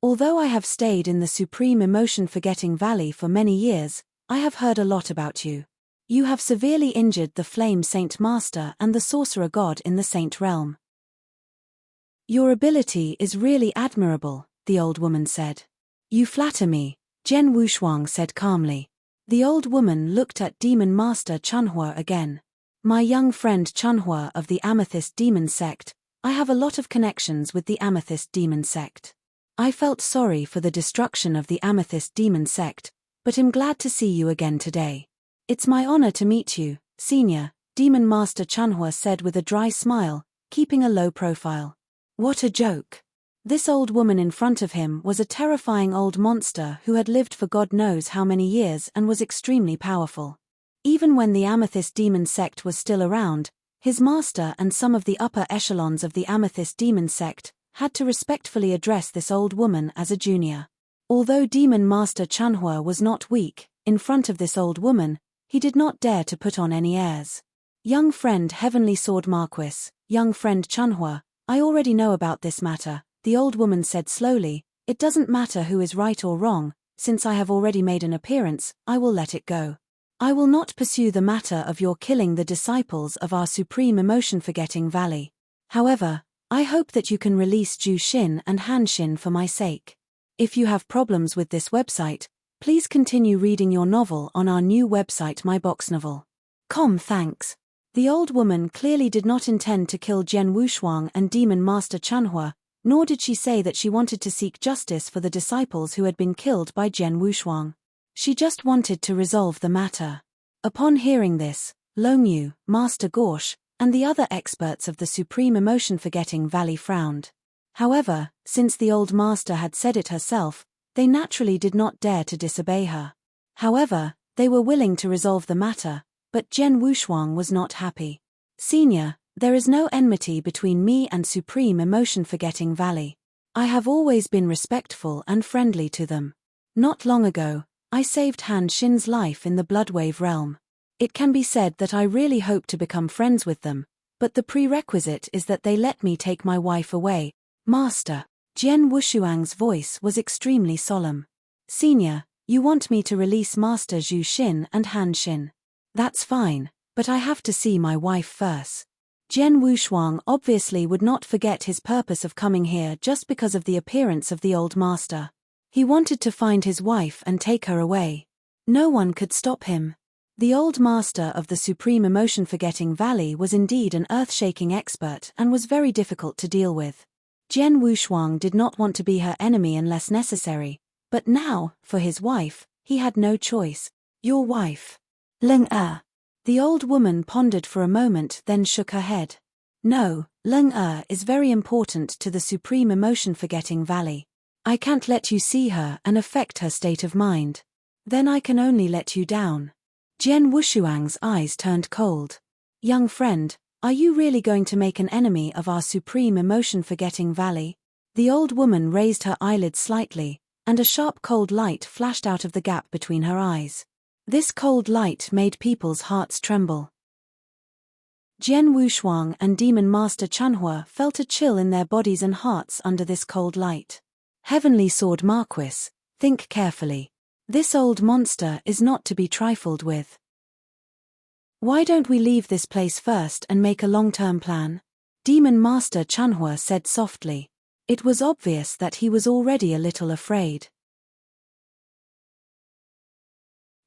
Although I have stayed in the Supreme Emotion-Forgetting Valley for many years, I have heard a lot about you. You have severely injured the Flame Saint Master and the Sorcerer God in the Saint Realm. Your ability is really admirable," the old woman said. "You flatter me," Jian Wushuang said calmly. The old woman looked at Demon Master Chanhua again. "My young friend Chanhua of the Amethyst Demon Sect, I have a lot of connections with the Amethyst Demon Sect. I felt sorry for the destruction of the Amethyst Demon Sect, but am glad to see you again today. It's my honor to meet you, Senior," Demon Master Chanhua said with a dry smile, keeping a low profile. What a joke. This old woman in front of him was a terrifying old monster who had lived for God knows how many years and was extremely powerful. Even when the Amethyst Demon Sect was still around, his master and some of the upper echelons of the Amethyst Demon Sect had to respectfully address this old woman as a junior. Although Demon Master Chanhua was not weak, in front of this old woman, he did not dare to put on any airs. "Young friend Heavenly Sword Marquis, young friend Chanhua, I already know about this matter," the old woman said slowly. "It doesn't matter who is right or wrong, since I have already made an appearance, I will let it go. I will not pursue the matter of your killing the disciples of our Supreme Emotion-Forgetting Valley. However, I hope that you can release Ju Xin and Han Xin for my sake. If you have problems with this website, please continue reading your novel on our new website myboxnovel.com. Thanks." The old woman clearly did not intend to kill Jian Wushuang and Demon Master Chanhua, nor did she say that she wanted to seek justice for the disciples who had been killed by Jian Wushuang. She just wanted to resolve the matter. Upon hearing this, Longyu, Master Gorsh, and the other experts of the Supreme Emotion-Forgetting Valley frowned. However, since the old master had said it herself, they naturally did not dare to disobey her. However, they were willing to resolve the matter, but Jian Wushuang was not happy. "Senior, there is no enmity between me and Supreme Emotion-Forgetting Valley. I have always been respectful and friendly to them. Not long ago, I saved Han Xin's life in the Bloodwave realm. It can be said that I really hope to become friends with them, but the prerequisite is that they let me take my wife away." "Master." Jian Wushuang's voice was extremely solemn. "Senior, you want me to release Master Zhu Xin and Han Xin. That's fine, but I have to see my wife first." Jian Wushuang obviously would not forget his purpose of coming here just because of the appearance of the old master. He wanted to find his wife and take her away. No one could stop him. The old master of the Supreme Emotion-Forgetting Valley was indeed an earth-shaking expert and was very difficult to deal with. Jian Wushuang did not want to be her enemy unless necessary, but now, for his wife, he had no choice. "Your wife. Leng Er." The old woman pondered for a moment, then shook her head. "No, Leng Er is very important to the Supreme Emotion-Forgetting Valley. I can't let you see her and affect her state of mind. Then I can only let you down." Jian Wushuang's eyes turned cold. "Young friend, are you really going to make an enemy of our Supreme Emotion-Forgetting Valley?" The old woman raised her eyelids slightly, and a sharp cold light flashed out of the gap between her eyes. This cold light made people's hearts tremble. Jian Wushuang and Demon Master Chanhua felt a chill in their bodies and hearts under this cold light. "Heavenly Sword Marquis, think carefully. This old monster is not to be trifled with. Why don't we leave this place first and make a long-term plan?" Demon Master Chanhua said softly. It was obvious that he was already a little afraid.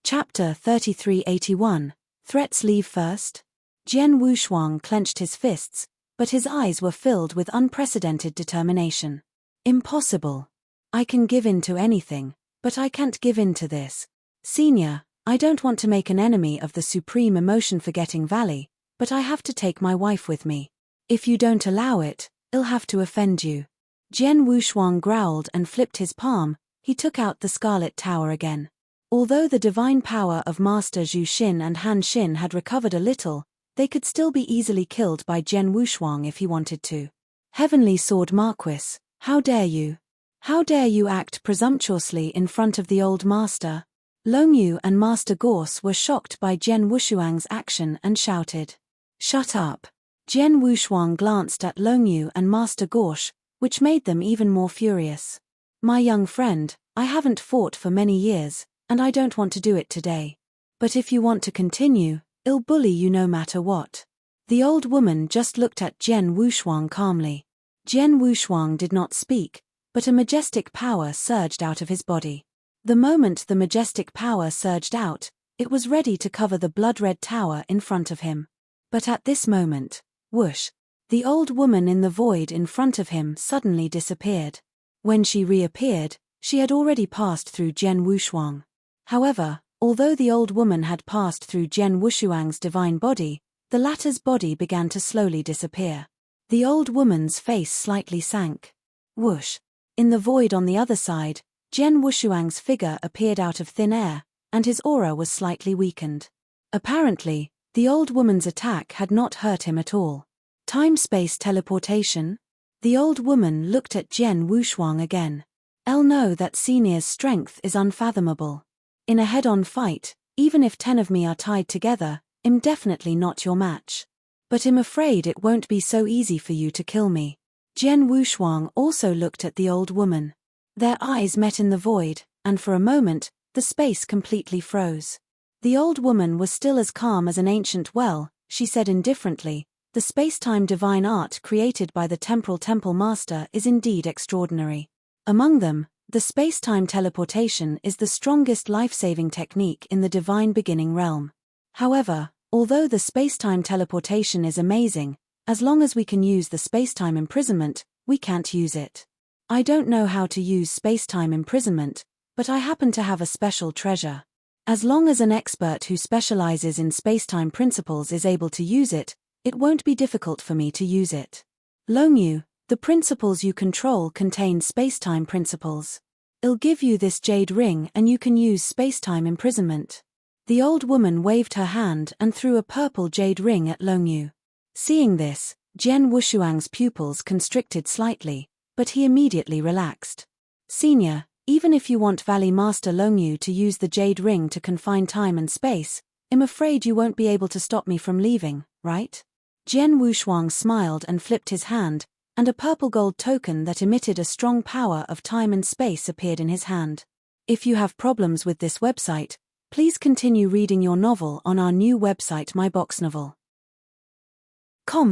Chapter 3381, Threats Leave First? Jian Wushuang clenched his fists, but his eyes were filled with unprecedented determination. Impossible. I can give in to anything, but I can't give in to this. Senior, I don't want to make an enemy of the supreme emotion-forgetting valley, but I have to take my wife with me. If you don't allow it, I'll have to offend you. Jian Wushuang growled and flipped his palm. He took out the Scarlet Tower again. Although the divine power of Master Zhu Xin and Han Xin had recovered a little, they could still be easily killed by Jian Wushuang if he wanted to. Heavenly Sword Marquis, how dare you? How dare you act presumptuously in front of the old master? Longyu and Master Gorse were shocked by Jian Wushuang's action and shouted. Shut up. Jian Wushuang glanced at Longyu and Master Gorse, which made them even more furious. My young friend, I haven't fought for many years, and I don't want to do it today. But if you want to continue, I'll bully you no matter what. The old woman just looked at Jian Wushuang calmly. Jian Wushuang did not speak, but a majestic power surged out of his body. The moment the majestic power surged out, it was ready to cover the blood-red tower in front of him. But at this moment, whoosh, the old woman in the void in front of him suddenly disappeared. When she reappeared, she had already passed through Jian Wushuang. However, although the old woman had passed through Jian Wushuang's divine body, the latter's body began to slowly disappear. The old woman's face slightly sank. Whoosh! In the void on the other side, Jian Wushuang's figure appeared out of thin air, and his aura was slightly weakened. Apparently, the old woman's attack had not hurt him at all. Time-space teleportation? The old woman looked at Jian Wushuang again. I'll know that Senior's strength is unfathomable. In a head-on fight, even if 10 of me are tied together, I'm definitely not your match. But I'm afraid it won't be so easy for you to kill me. Jian Wushuang also looked at the old woman. Their eyes met in the void, and for a moment, the space completely froze. The old woman was still as calm as an ancient well. She said indifferently, the space-time divine art created by the Temporal Temple Master is indeed extraordinary. Among them, the space-time teleportation is the strongest life-saving technique in the divine beginning realm. However, although the space-time teleportation is amazing, as long as we can use the space-time imprisonment, we can't use it. I don't know how to use space-time imprisonment, but I happen to have a special treasure. As long as an expert who specializes in space-time principles is able to use it, it won't be difficult for me to use it. Longyu, the principles you control contain space-time principles. I'll give you this jade ring and you can use space-time imprisonment. The old woman waved her hand and threw a purple jade ring at Longyu. Seeing this, Jian Wushuang's pupils constricted slightly, but he immediately relaxed. Senior, even if you want Valley Master Longyu to use the jade ring to confine time and space, I'm afraid you won't be able to stop me from leaving, right? Jian Wushuang smiled and flipped his hand, and a purple gold token that emitted a strong power of time and space appeared in his hand. If you have problems with this website, please continue reading your novel on our new website MyBoxNovel.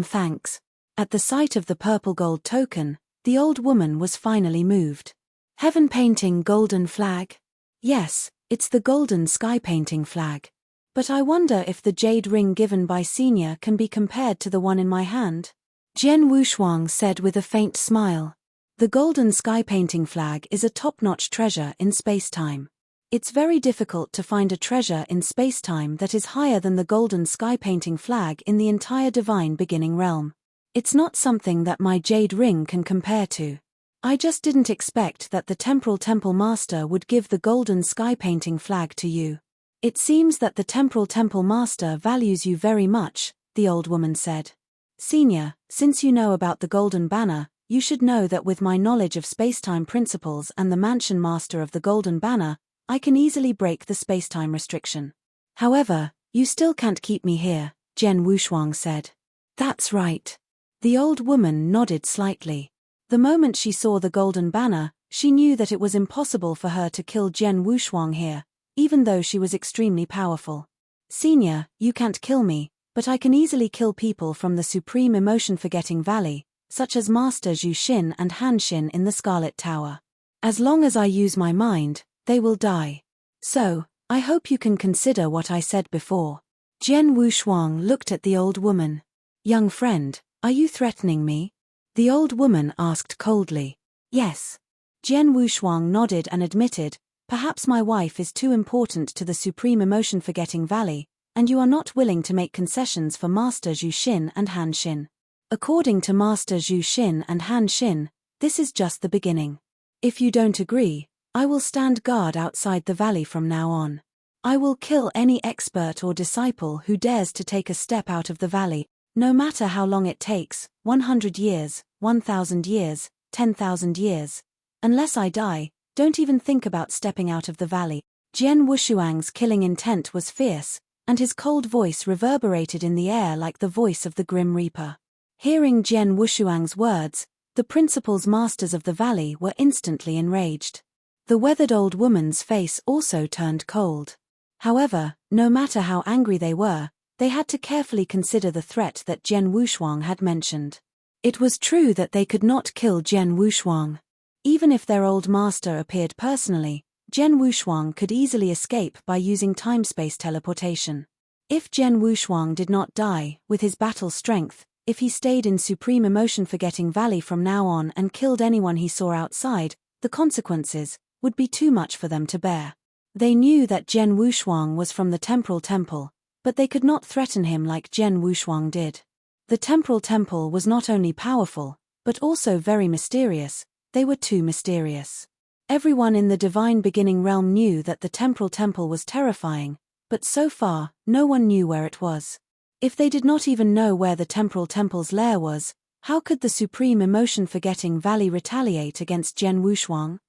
Thanks. At the sight of the purple gold token, the old woman was finally moved. Heaven painting golden flag? Yes, it's the golden sky painting flag. But I wonder if the jade ring given by Senior can be compared to the one in my hand? Jian Wushuang said with a faint smile. The golden sky painting flag is a top-notch treasure in space-time. It's very difficult to find a treasure in space-time that is higher than the golden sky painting flag in the entire divine beginning realm. It's not something that my jade ring can compare to. I just didn't expect that the Temporal Temple Master would give the golden sky painting flag to you. It seems that the Temporal Temple Master values you very much, the old woman said. Senior, since you know about the Golden Banner, you should know that with my knowledge of space-time principles and the Mansion Master of the Golden Banner, I can easily break the space-time restriction. However, you still can't keep me here, Jian Wushuang said. That's right. The old woman nodded slightly. The moment she saw the Golden Banner, she knew that it was impossible for her to kill Jian Wushuang here, even though she was extremely powerful. Senior, you can't kill me, but I can easily kill people from the Supreme Emotion-Forgetting Valley, such as Master Zhu Xin and Han Xin in the Scarlet Tower. As long as I use my mind, they will die. So, I hope you can consider what I said before. Jian Wushuang looked at the old woman. Young friend, are you threatening me? The old woman asked coldly. Yes. Jian Wushuang nodded and admitted, perhaps my wife is too important to the Supreme Emotion-Forgetting Valley, and you are not willing to make concessions for Master Zhu Xin and Han Xin. According to Master Zhu Xin and Han Xin, this is just the beginning. If you don't agree, I will stand guard outside the valley from now on. I will kill any expert or disciple who dares to take a step out of the valley, no matter how long it takes, 100 years, 1,000 years, 10,000 years. Unless I die, don't even think about stepping out of the valley. Jian Wushuang's killing intent was fierce, and his cold voice reverberated in the air like the voice of the Grim Reaper. Hearing Jian Wushuang's words, the principal's masters of the valley were instantly enraged. The weathered old woman's face also turned cold. However, no matter how angry they were, they had to carefully consider the threat that Jian Wushuang had mentioned. It was true that they could not kill Jian Wushuang. Even if their old master appeared personally, Jian Wushuang could easily escape by using time-space teleportation. If Jian Wushuang did not die, with his battle strength, if he stayed in Supreme Emotion-Forgetting Valley from now on and killed anyone he saw outside, the consequences would be too much for them to bear. They knew that Jian Wushuang was from the Temporal Temple, but they could not threaten him like Jian Wushuang did. The Temporal Temple was not only powerful, but also very mysterious. They were too mysterious. Everyone in the Divine Beginning realm knew that the Temporal Temple was terrifying, but so far, no one knew where it was. If they did not even know where the Temporal Temple's lair was, how could the Supreme Emotion-Forgetting Valley retaliate against Jian Wushuang?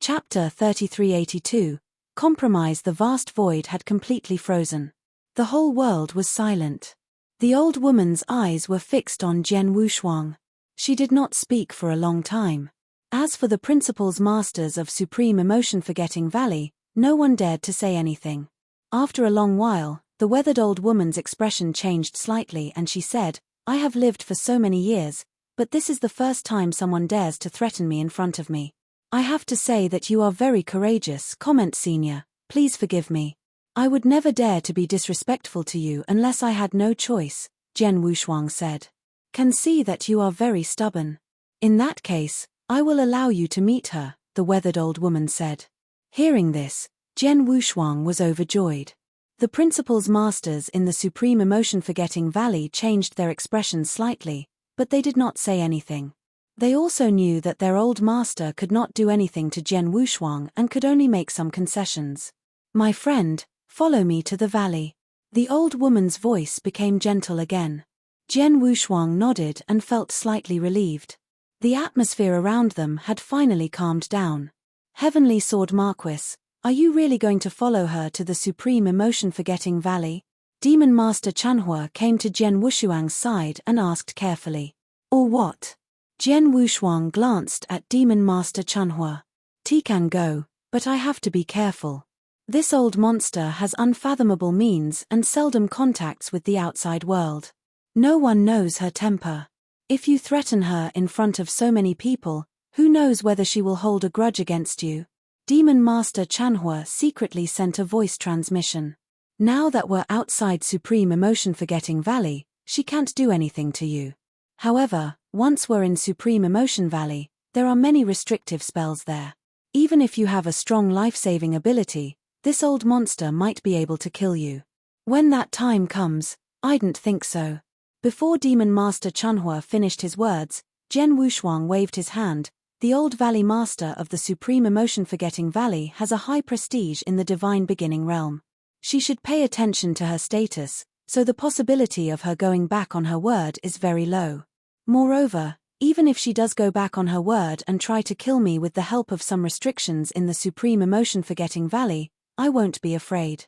Chapter 3382. Compromise. The vast void had completely frozen. The whole world was silent. The old woman's eyes were fixed on Jian Wushuang. She did not speak for a long time. As for the principal's masters of Supreme Emotion-Forgetting Valley, no one dared to say anything. After a long while, the weathered old woman's expression changed slightly and she said, I have lived for so many years, but this is the first time someone dares to threaten me in front of me. I have to say that you are very courageous, comment senior, please forgive me. I would never dare to be disrespectful to you unless I had no choice, Jian Wushuang said. Can see that you are very stubborn. In that case, I will allow you to meet her, the weathered old woman said. Hearing this, Jian Wushuang was overjoyed. The principal's masters in the Supreme Emotion-Forgetting Valley changed their expressions slightly, but they did not say anything. They also knew that their old master could not do anything to Jian Wushuang and could only make some concessions. My friend, follow me to the valley. The old woman's voice became gentle again. Jian Wushuang nodded and felt slightly relieved. The atmosphere around them had finally calmed down. Heavenly Sword Marquis, are you really going to follow her to the Supreme Emotion-Forgetting Valley? Demon Master Chanhua came to Jian Wushuang's side and asked carefully. Or what? Jian Wushuang glanced at Demon Master Chanhua. He can go, but I have to be careful. This old monster has unfathomable means and seldom contacts with the outside world. No one knows her temper. If you threaten her in front of so many people, who knows whether she will hold a grudge against you? Demon Master Chanhua secretly sent a voice transmission. Now that we're outside Supreme Emotion-Forgetting Valley, she can't do anything to you. However, once we're in Supreme Emotion Valley, there are many restrictive spells there. Even if you have a strong life-saving ability, this old monster might be able to kill you. When that time comes, I don't think so. Before Demon Master Chanhua finished his words, Jian Wushuang waved his hand. The old valley master of the Supreme Emotion-Forgetting Valley has a high prestige in the Divine Beginning realm. She should pay attention to her status, so the possibility of her going back on her word is very low. Moreover, even if she does go back on her word and try to kill me with the help of some restrictions in the Supreme Emotion-Forgetting Valley, I won't be afraid.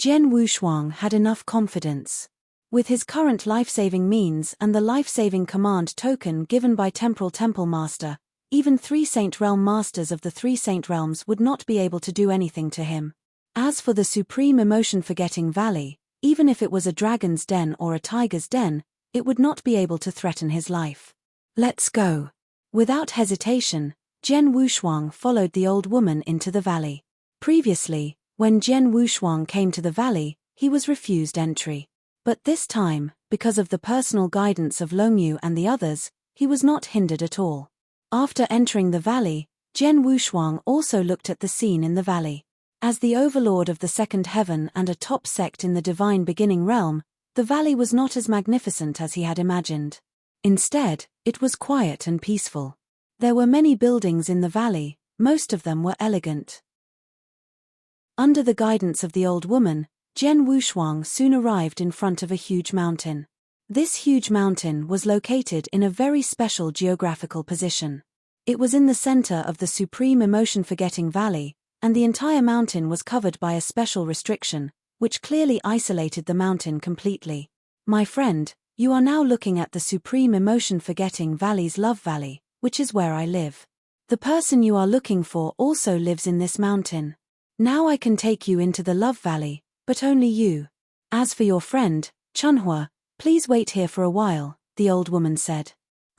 Jian Wushuang had enough confidence. With his current life-saving means and the life-saving command token given by Temporal Temple Master, even 3 Saint Realm Masters of the 3 Saint Realms would not be able to do anything to him. As for the Supreme Emotion-Forgetting Valley, even if it was a dragon's den or a tiger's den, it would not be able to threaten his life. Let's go. Without hesitation, Jian Wushuang followed the old woman into the valley. Previously, when Jian Wushuang came to the valley, he was refused entry. But this time, because of the personal guidance of Longyu and the others, he was not hindered at all. After entering the valley, Jian Wushuang also looked at the scene in the valley. As the overlord of the second heaven and a top sect in the divine beginning realm, the valley was not as magnificent as he had imagined. Instead, it was quiet and peaceful. There were many buildings in the valley, most of them were elegant. Under the guidance of the old woman, Jian Wushuang soon arrived in front of a huge mountain. This huge mountain was located in a very special geographical position. It was in the center of the supreme emotion-forgetting valley, and the entire mountain was covered by a special restriction, which clearly isolated the mountain completely. My friend, you are now looking at the supreme emotion-forgetting valley's Love Valley, which is where I live. The person you are looking for also lives in this mountain. Now I can take you into the Love Valley, but only you. As for your friend, Chunhua, please wait here for a while, the old woman said.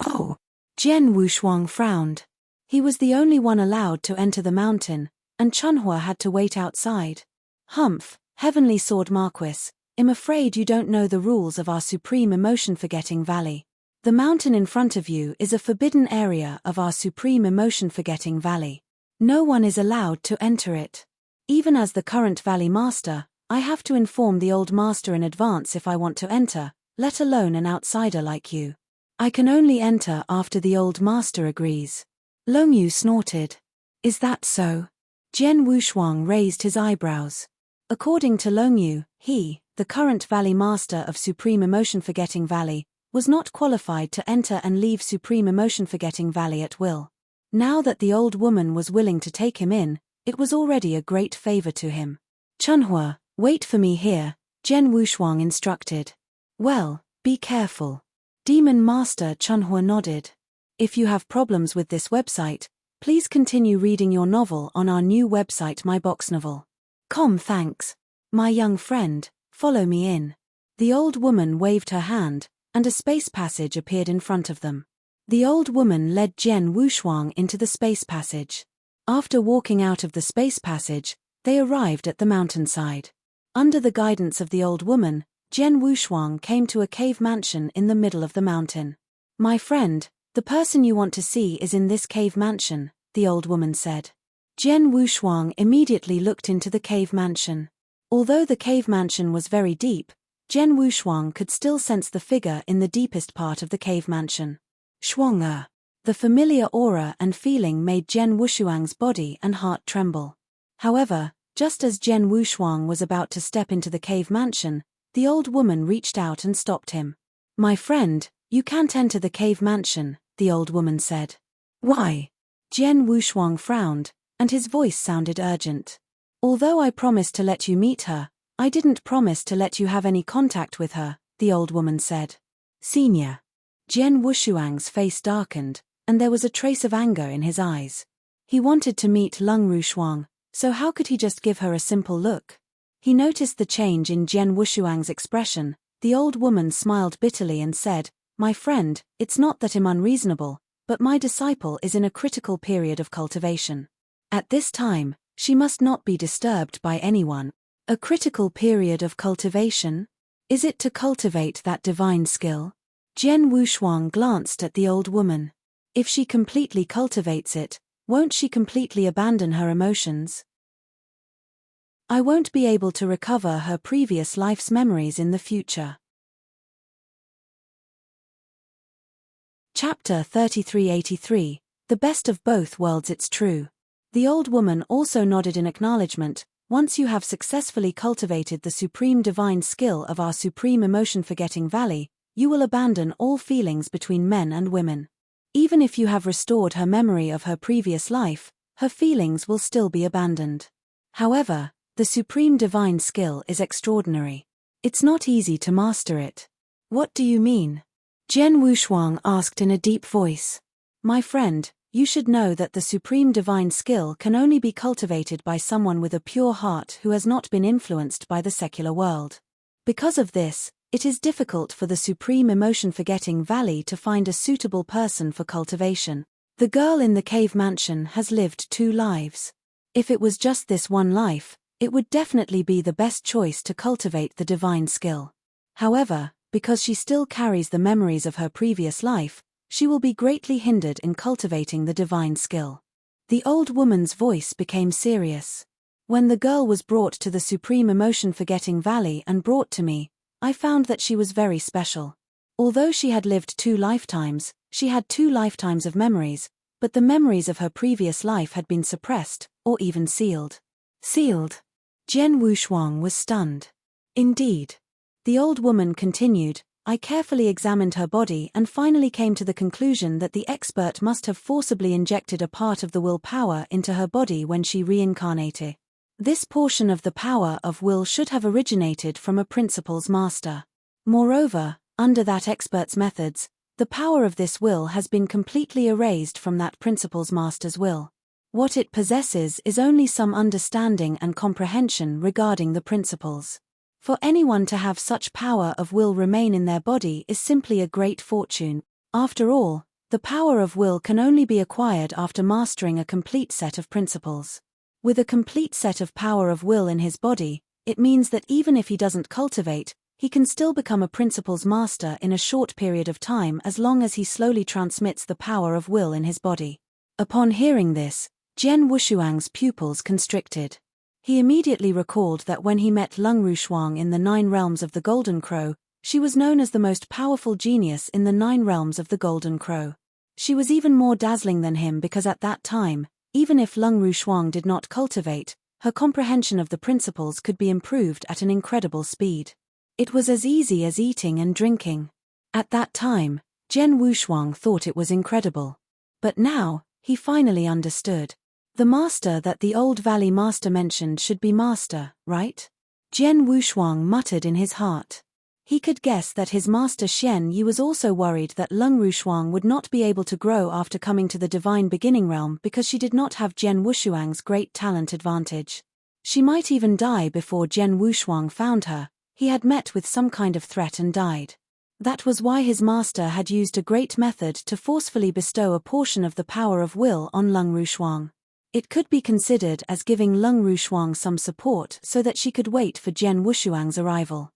Oh! Jian Wushuang frowned. He was the only one allowed to enter the mountain, and Chunhua had to wait outside. Humph, Heavenly Sword Marquis, I'm afraid you don't know the rules of our supreme emotion-forgetting valley. The mountain in front of you is a forbidden area of our supreme emotion-forgetting valley. No one is allowed to enter it. Even as the current valley master, I have to inform the old master in advance if I want to enter, let alone an outsider like you. I can only enter after the old master agrees. Longyu snorted. Is that so? Jian Wushuang raised his eyebrows. According to Longyu, he, the current valley master of Supreme Emotion-Forgetting Valley, was not qualified to enter and leave Supreme Emotion-Forgetting Valley at will. Now that the old woman was willing to take him in, it was already a great favor to him. Chunhua, wait for me here, Jian Wushuang instructed. Well, be careful. Demon Master Chunhua nodded. If you have problems with this website, please continue reading your novel on our new website myboxnovel.com. Thanks. My young friend, follow me in. The old woman waved her hand, and a space passage appeared in front of them. The old woman led Jian Wushuang into the space passage. After walking out of the space passage, they arrived at the mountainside. Under the guidance of the old woman, Jian Wushuang came to a cave mansion in the middle of the mountain. My friend, the person you want to see is in this cave mansion, the old woman said. Jian Wushuang immediately looked into the cave mansion. Although the cave mansion was very deep, Jian Wushuang could still sense the figure in the deepest part of the cave mansion. Shuang-er. The familiar aura and feeling made Jian Wushuang's body and heart tremble. However, just as Jian Wushuang was about to step into the cave mansion, the old woman reached out and stopped him. My friend, you can't enter the cave mansion, the old woman said. Why? Jian Wushuang frowned, and his voice sounded urgent. Although I promised to let you meet her, I didn't promise to let you have any contact with her, the old woman said. Senior. Jian Wushuang's face darkened, and there was a trace of anger in his eyes. He wanted to meet Lung Rushuang, so how could he just give her a simple look? He noticed the change in Jian Wushuang's expression. The old woman smiled bitterly and said, My friend, it's not that I'm unreasonable, but my disciple is in a critical period of cultivation. At this time, she must not be disturbed by anyone. A critical period of cultivation? Is it to cultivate that divine skill? Jian Wushuang glanced at the old woman. If she completely cultivates it, won't she completely abandon her emotions? I won't be able to recover her previous life's memories in the future. Chapter 3383, The Best of Both Worlds. It's true. The old woman also nodded in acknowledgement. Once you have successfully cultivated the supreme divine skill of our supreme emotion-forgetting valley, you will abandon all feelings between men and women. Even if you have restored her memory of her previous life, her feelings will still be abandoned. However, the supreme divine skill is extraordinary. It's not easy to master it. What do you mean? Jian Wushuang asked in a deep voice. My friend, you should know that the supreme divine skill can only be cultivated by someone with a pure heart who has not been influenced by the secular world. Because of this, it is difficult for the supreme emotion-forgetting valley to find a suitable person for cultivation. The girl in the cave mansion has lived 2 lives. If it was just this one life, it would definitely be the best choice to cultivate the divine skill. However, because she still carries the memories of her previous life, she will be greatly hindered in cultivating the divine skill. The old woman's voice became serious. When the girl was brought to the Supreme Emotion Forgetting Valley and brought to me, I found that she was very special. Although she had lived 2 lifetimes, she had 2 lifetimes of memories, but the memories of her previous life had been suppressed, or even sealed. Sealed? Jian Wushuang was stunned. Indeed. The old woman continued, I carefully examined her body and finally came to the conclusion that the expert must have forcibly injected a part of the will power into her body when she reincarnated. This portion of the power of will should have originated from a principal's master. Moreover, under that expert's methods, the power of this will has been completely erased from that principal's master's will. What it possesses is only some understanding and comprehension regarding the principles. For anyone to have such power of will remain in their body is simply a great fortune. After all, the power of will can only be acquired after mastering a complete set of principles. With a complete set of power of will in his body, it means that even if he doesn't cultivate, he can still become a principal's master in a short period of time as long as he slowly transmits the power of will in his body. Upon hearing this, Jian Wushuang's pupils constricted. He immediately recalled that when he met Lung Rushuang in the 9 realms of the Golden Crow, she was known as the most powerful genius in the 9 realms of the Golden Crow. She was even more dazzling than him because at that time, even if Lung Rushuang did not cultivate, her comprehension of the principles could be improved at an incredible speed. It was as easy as eating and drinking. At that time, Jian Wushuang thought it was incredible. But now, he finally understood. The master that the old valley master mentioned should be master, right? Jian Wushuang muttered in his heart. He could guess that his master Xian Yi was also worried that Lung Rushuang would not be able to grow after coming to the divine beginning realm because she did not have Jian Wushuang's great talent advantage. She might even die before Jian Wushuang found her. He had met with some kind of threat and died. That was why his master had used a great method to forcefully bestow a portion of the power of will on Lung Rushuang. It could be considered as giving Lung Rushuang some support so that she could wait for Jian Wushuang's arrival.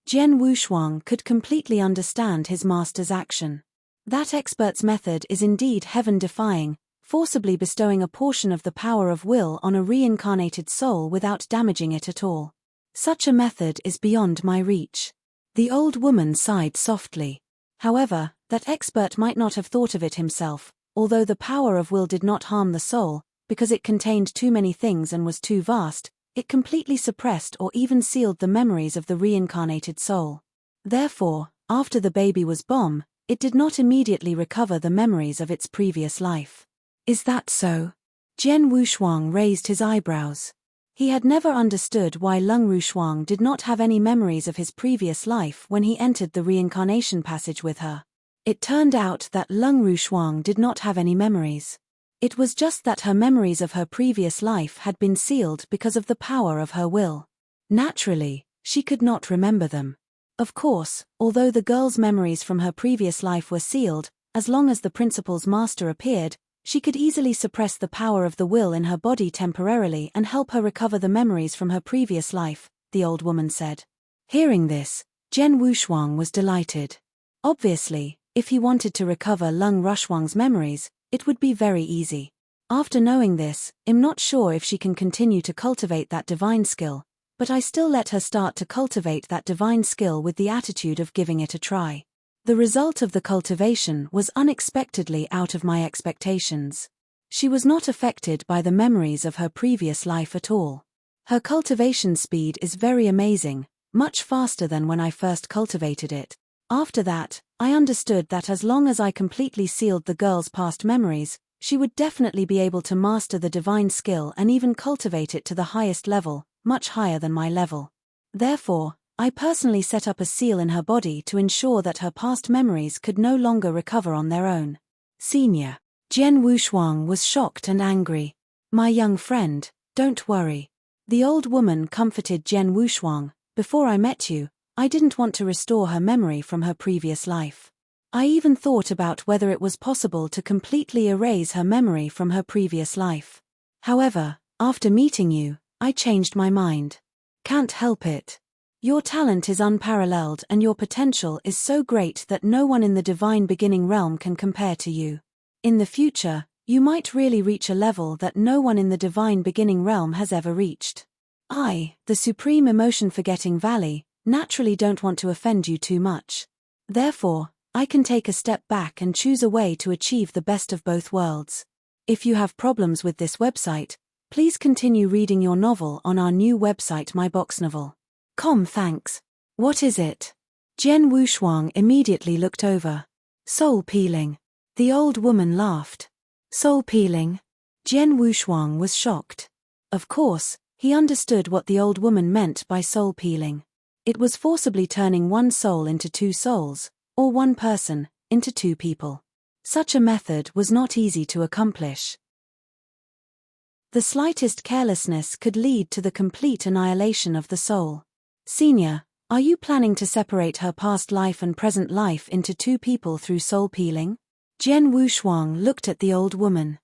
Jian Wushuang could completely understand his master's action. That expert's method is indeed heaven-defying, forcibly bestowing a portion of the power of will on a reincarnated soul without damaging it at all. Such a method is beyond my reach. The old woman sighed softly. However, that expert might not have thought of it himself. Although the power of will did not harm the soul, because it contained too many things and was too vast, it completely suppressed or even sealed the memories of the reincarnated soul. Therefore, after the baby was born, it did not immediately recover the memories of its previous life. Is that so? Jian Wushuang raised his eyebrows. He had never understood why Lung Rushuang did not have any memories of his previous life when he entered the reincarnation passage with her. It turned out that Lung Rushuang did not have any memories. It was just that her memories of her previous life had been sealed because of the power of her will. Naturally, she could not remember them. Of course, although the girl's memories from her previous life were sealed, as long as the principal's master appeared, she could easily suppress the power of the will in her body temporarily and help her recover the memories from her previous life, the old woman said. Hearing this, Jian Wushuang was delighted. Obviously, if he wanted to recover Lung Rushuang's memories, it would be very easy. After knowing this, I'm not sure if she can continue to cultivate that divine skill, but I still let her start to cultivate that divine skill with the attitude of giving it a try. The result of the cultivation was unexpectedly out of my expectations. She was not affected by the memories of her previous life at all. Her cultivation speed is very amazing, much faster than when I first cultivated it. After that, I understood that as long as I completely sealed the girl's past memories, she would definitely be able to master the divine skill and even cultivate it to the highest level, much higher than my level. Therefore, I personally set up a seal in her body to ensure that her past memories could no longer recover on their own. Senior. Jian Wushuang was shocked and angry. My young friend, don't worry. The old woman comforted Jian Wushuang. Before I met you, I didn't want to restore her memory from her previous life. I even thought about whether it was possible to completely erase her memory from her previous life. However, after meeting you, I changed my mind. Can't help it. Your talent is unparalleled and your potential is so great that no one in the divine beginning realm can compare to you. In the future, you might really reach a level that no one in the divine beginning realm has ever reached. I, the Supreme Emotion Forgetting Valley, naturally don't want to offend you too much. Therefore, I can take a step back and choose a way to achieve the best of both worlds. If you have problems with this website, please continue reading your novel on our new website myboxnovel.com. Thanks. What is it? Jian Wushuang immediately looked over. Soul peeling. The old woman laughed. Soul peeling? Jian Wushuang was shocked. Of course, he understood what the old woman meant by soul peeling. It was forcibly turning one soul into two souls, or one person, into two people. Such a method was not easy to accomplish. The slightest carelessness could lead to the complete annihilation of the soul. Senior, are you planning to separate her past life and present life into two people through soul peeling? Jian Wushuang looked at the old woman.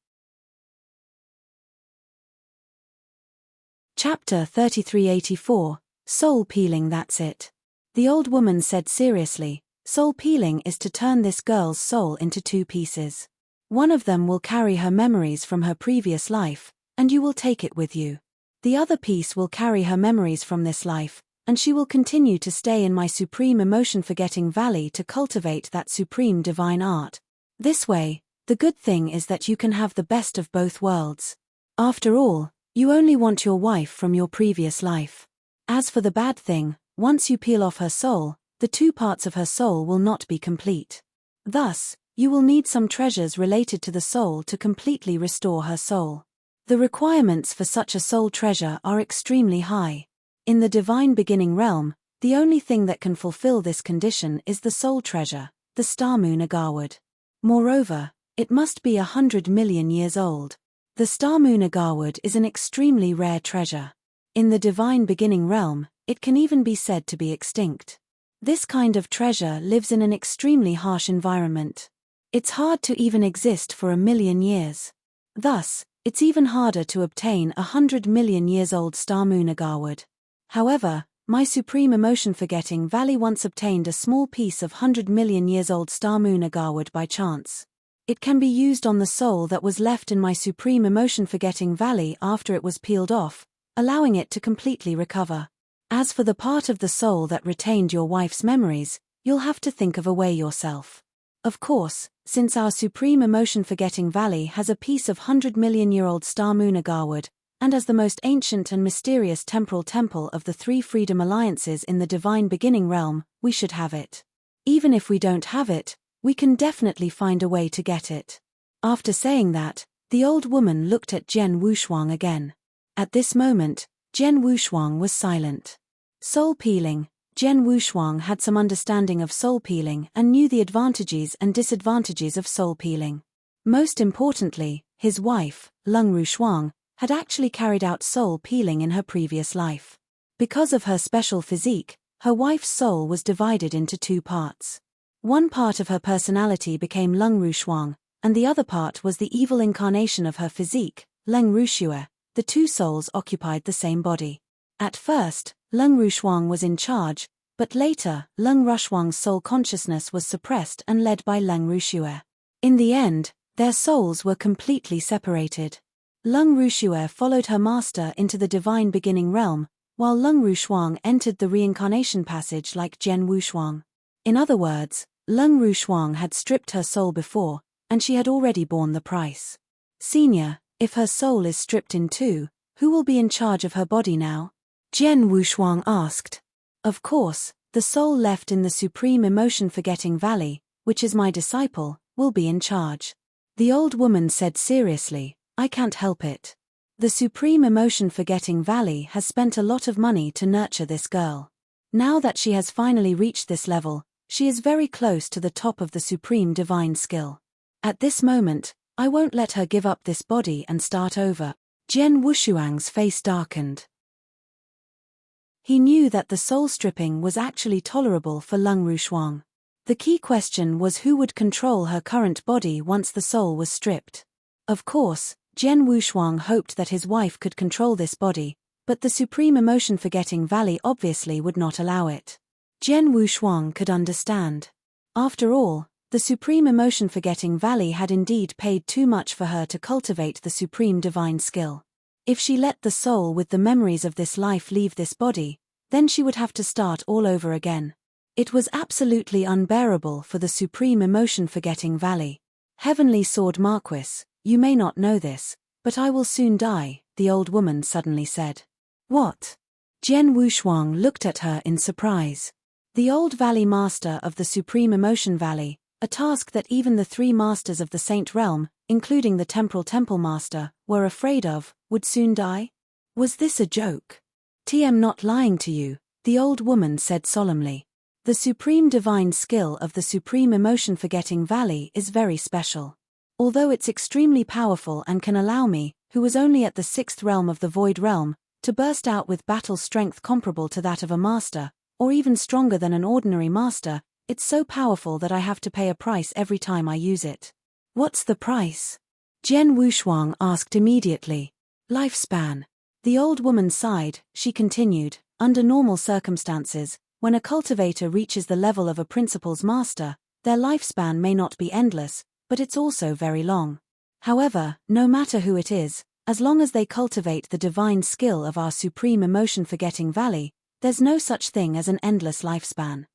Chapter 3384, Soul Peeling. That's it. The old woman said seriously, soul peeling is to turn this girl's soul into two pieces. One of them will carry her memories from her previous life, and you will take it with you. The other piece will carry her memories from this life, and she will continue to stay in my Supreme Emotion Forgetting Valley to cultivate that supreme divine art. This way, the good thing is that you can have the best of both worlds. After all, you only want your wife from your previous life. As for the bad thing, once you peel off her soul, the two parts of her soul will not be complete. Thus, you will need some treasures related to the soul to completely restore her soul. The requirements for such a soul treasure are extremely high. In the divine beginning realm, the only thing that can fulfill this condition is the soul treasure, the star moon Agarwood. Moreover, it must be 100 million years old. The star moon Agarwood is an extremely rare treasure. In the divine beginning realm, it can even be said to be extinct. This kind of treasure lives in an extremely harsh environment. It's hard to even exist for 1,000,000 years. Thus, it's even harder to obtain 100 million years old star moon Agarwood. However, my Supreme Emotion Forgetting Valley once obtained a small piece of 100 million years old star moon Agarwood by chance. It can be used on the soul that was left in my Supreme Emotion Forgetting Valley after it was peeled off, allowing it to completely recover. As for the part of the soul that retained your wife's memories, you'll have to think of a way yourself. Of course, since our Supreme Emotion Forgetting Valley has a piece of 100 million year old star moon Agarwood, and as the most ancient and mysterious temporal temple of the three freedom alliances in the divine beginning realm, we should have it. Even if we don't have it, we can definitely find a way to get it. After saying that, the old woman looked at Jian Wushuang again. At this moment, Jian Wushuang was silent. Soul peeling. Jian Wushuang had some understanding of soul peeling and knew the advantages and disadvantages of soul peeling. Most importantly, his wife, Lung Rushuang, had actually carried out soul peeling in her previous life. Because of her special physique, her wife's soul was divided into two parts. One part of her personality became Lung Rushuang, and the other part was the evil incarnation of her physique, Leng Rushue. The two souls occupied the same body. At first, Lung Rushuang was in charge, but later, Lung Rushuang's soul consciousness was suppressed and led by Leng Rushue. In the end, their souls were completely separated. Lung Rushue followed her master into the divine beginning realm, while Lung Rushuang entered the reincarnation passage like Jian Wushuang. In other words, Lung Rushuang had stripped her soul before, and she had already borne the price. Senior, if her soul is stripped in two, who will be in charge of her body now? Jian Wushuang asked. Of course, the soul left in the Supreme Emotion Forgetting Valley, which is my disciple, will be in charge. The old woman said seriously, I can't help it. The Supreme Emotion Forgetting Valley has spent a lot of money to nurture this girl. Now that she has finally reached this level, she is very close to the top of the supreme divine skill. At this moment, I won't let her give up this body and start over. Jian Wushuang's face darkened. He knew that the soul stripping was actually tolerable for Lung Rushuang. The key question was who would control her current body once the soul was stripped. Of course, Jian Wushuang hoped that his wife could control this body, but the Supreme Emotion Forgetting Valley obviously would not allow it. Jian Wushuang could understand. After all, the Supreme Emotion Forgetting Valley had indeed paid too much for her to cultivate the supreme divine skill. If she let the soul with the memories of this life leave this body, then she would have to start all over again. It was absolutely unbearable for the Supreme Emotion Forgetting Valley. Heavenly Sword Marquis, you may not know this, but I will soon die, the old woman suddenly said. What? Jian Wushuang looked at her in surprise. The old Valley Master of the Supreme Emotion Valley, a task that even the 3 masters of the Saint Realm, including the Temporal Temple Master, were afraid of, would soon die? Was this a joke? TM not lying to you, the old woman said solemnly. The supreme divine skill of the Supreme Emotion Forgetting Valley is very special. Although it's extremely powerful and can allow me, who was only at the 6th realm of the Void Realm, to burst out with battle strength comparable to that of a master, or even stronger than an ordinary master, it's so powerful that I have to pay a price every time I use it. What's the price? Jian Wushuang asked immediately. Lifespan. The old woman sighed. She continued, under normal circumstances, when a cultivator reaches the level of a principal's master, their lifespan may not be endless, but it's also very long. However, no matter who it is, as long as they cultivate the divine skill of our Supreme Emotion Forgetting Valley, there's no such thing as an endless lifespan.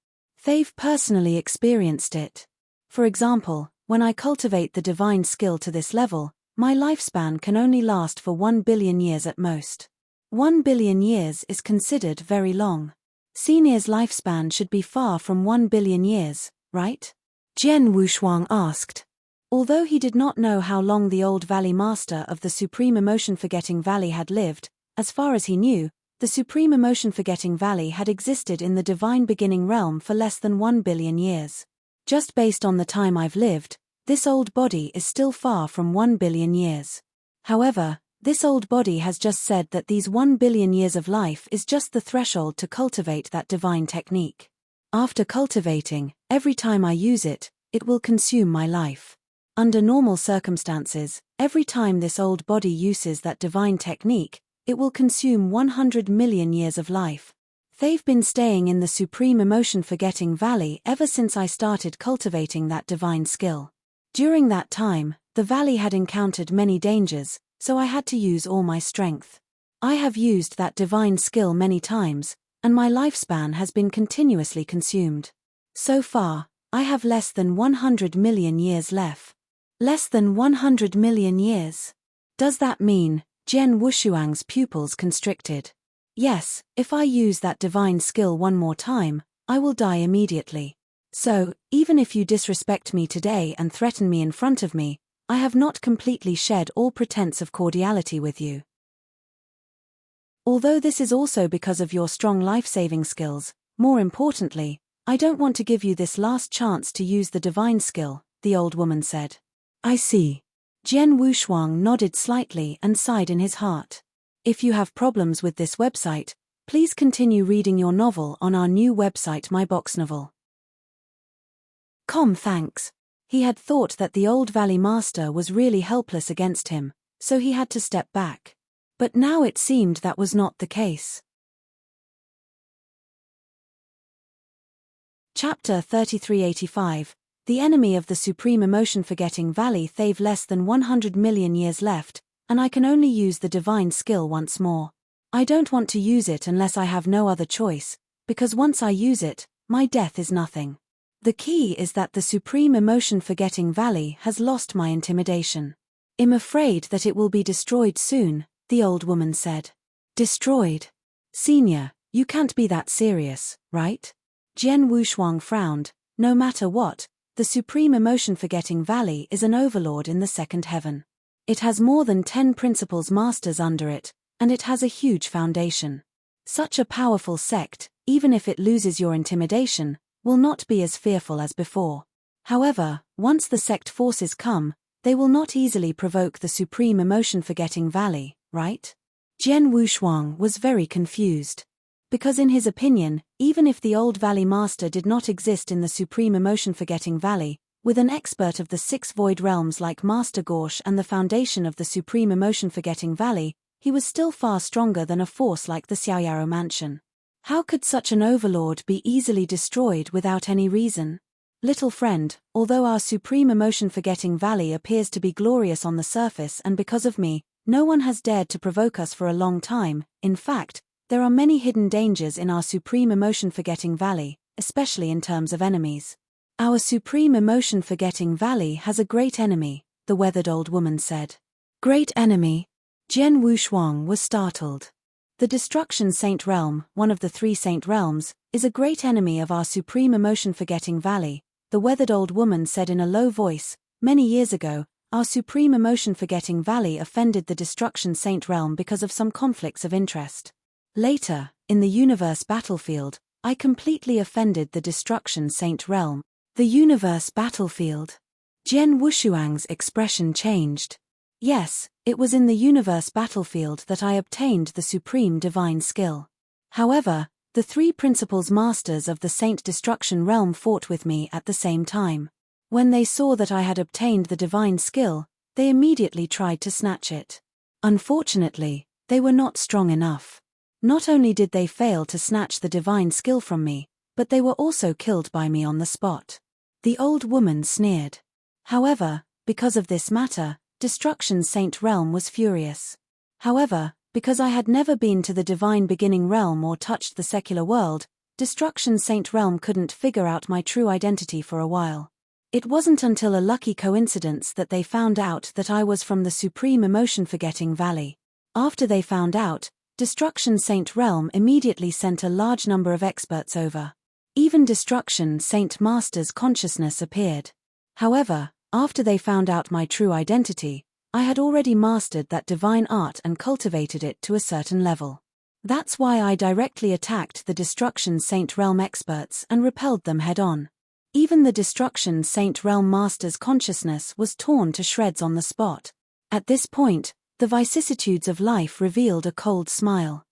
They've personally experienced it. For example, when I cultivate the divine skill to this level, my lifespan can only last for 1 billion years at most. 1 billion years is considered very long. Senior's lifespan should be far from 1 billion years, right? Jian Wushuang asked. Although he did not know how long the old Valley Master of the Supreme Emotion Forgetting Valley had lived, as far as he knew, the Supreme Emotion Forgetting Valley had existed in the Divine Beginning Realm for less than 1 billion years. Just based on the time I've lived, this old body is still far from 1 billion years. However, this old body has just said that these 1 billion years of life is just the threshold to cultivate that divine technique. After cultivating, every time I use it, it will consume my life. Under normal circumstances, every time this old body uses that divine technique, it will consume 100 million years of life. They've been staying in the Supreme Emotion Forgetting Valley ever since I started cultivating that divine skill. During that time, the valley had encountered many dangers, so I had to use all my strength. I have used that divine skill many times, and my lifespan has been continuously consumed. So far, I have less than 100 million years left. Less than 100 million years. Does that mean Jian Wushuang's pupils constricted? Yes, if I use that divine skill one more time, I will die immediately. So, even if you disrespect me today and threaten me in front of me, I have not completely shed all pretense of cordiality with you. Although this is also because of your strong life-saving skills, more importantly, I don't want to give you this last chance to use the divine skill, the old woman said. I see. Jian Wushuang nodded slightly and sighed in his heart. If you have problems with this website, please continue reading your novel on our new website MyBoxNovel. Thanks. He had thought that the old Valley Master was really helpless against him, so he had to step back. But now it seemed that was not the case. Chapter 3385. The enemy of the Supreme Emotion Forgetting Valley. They've less than 100 million years left, and I can only use the divine skill once more. I don't want to use it unless I have no other choice, because once I use it, my death is nothing. The key is that the Supreme Emotion Forgetting Valley has lost my intimidation. I'm afraid that it will be destroyed soon, the old woman said. Destroyed? Senior, you can't be that serious, right? Jian Wushuang frowned. No matter what, the Supreme Emotion Forgetting Valley is an overlord in the second heaven. It has more than 10 principals masters under it, and it has a huge foundation. Such a powerful sect, even if it loses your intimidation, will not be as fearful as before. However, once the sect forces come, they will not easily provoke the Supreme Emotion Forgetting Valley, right? Jian Wushuang was very confused. Because in his opinion, even if the Old Valley Master did not exist in the Supreme Emotion-Forgetting Valley, with an expert of the 6 void realms like Master Gorsh and the foundation of the Supreme Emotion-Forgetting Valley, he was still far stronger than a force like the Xiaoyaro Mansion. How could such an overlord be easily destroyed without any reason? Little friend, although our Supreme Emotion-Forgetting Valley appears to be glorious on the surface and because of me, no one has dared to provoke us for a long time. In fact, there are many hidden dangers in our Supreme Emotion-Forgetting Valley, especially in terms of enemies. Our Supreme Emotion-Forgetting Valley has a great enemy, the weathered old woman said. Great enemy? Jian Wushuang was startled. The Destruction Saint Realm, one of the 3 Saint Realms, is a great enemy of our Supreme Emotion-Forgetting Valley, the weathered old woman said in a low voice. Many years ago, our Supreme Emotion-Forgetting Valley offended the Destruction Saint Realm because of some conflicts of interest. Later, in the universe battlefield, I completely offended the Destruction Saint Realm. The universe battlefield. Jian Wushuang's expression changed. Yes, it was in the universe battlefield that I obtained the supreme divine skill. However, the 3 principals masters of the Saint Destruction Realm fought with me at the same time. When they saw that I had obtained the divine skill, they immediately tried to snatch it. Unfortunately, they were not strong enough. Not only did they fail to snatch the divine skill from me, but they were also killed by me on the spot. The old woman sneered. However, because of this matter, Destruction Saint Realm was furious. However, because I had never been to the Divine Beginning Realm or touched the secular world, Destruction Saint Realm couldn't figure out my true identity for a while. It wasn't until a lucky coincidence that they found out that I was from the Supreme Emotion-Forgetting Valley. After they found out, Destruction Saint Realm immediately sent a large number of experts over. Even Destruction Saint Master's consciousness appeared. However, after they found out my true identity, I had already mastered that divine art and cultivated it to a certain level. That's why I directly attacked the Destruction Saint Realm experts and repelled them head-on. Even the Destruction Saint Realm Master's consciousness was torn to shreds on the spot. At this point, the vicissitudes of life revealed a cold smile.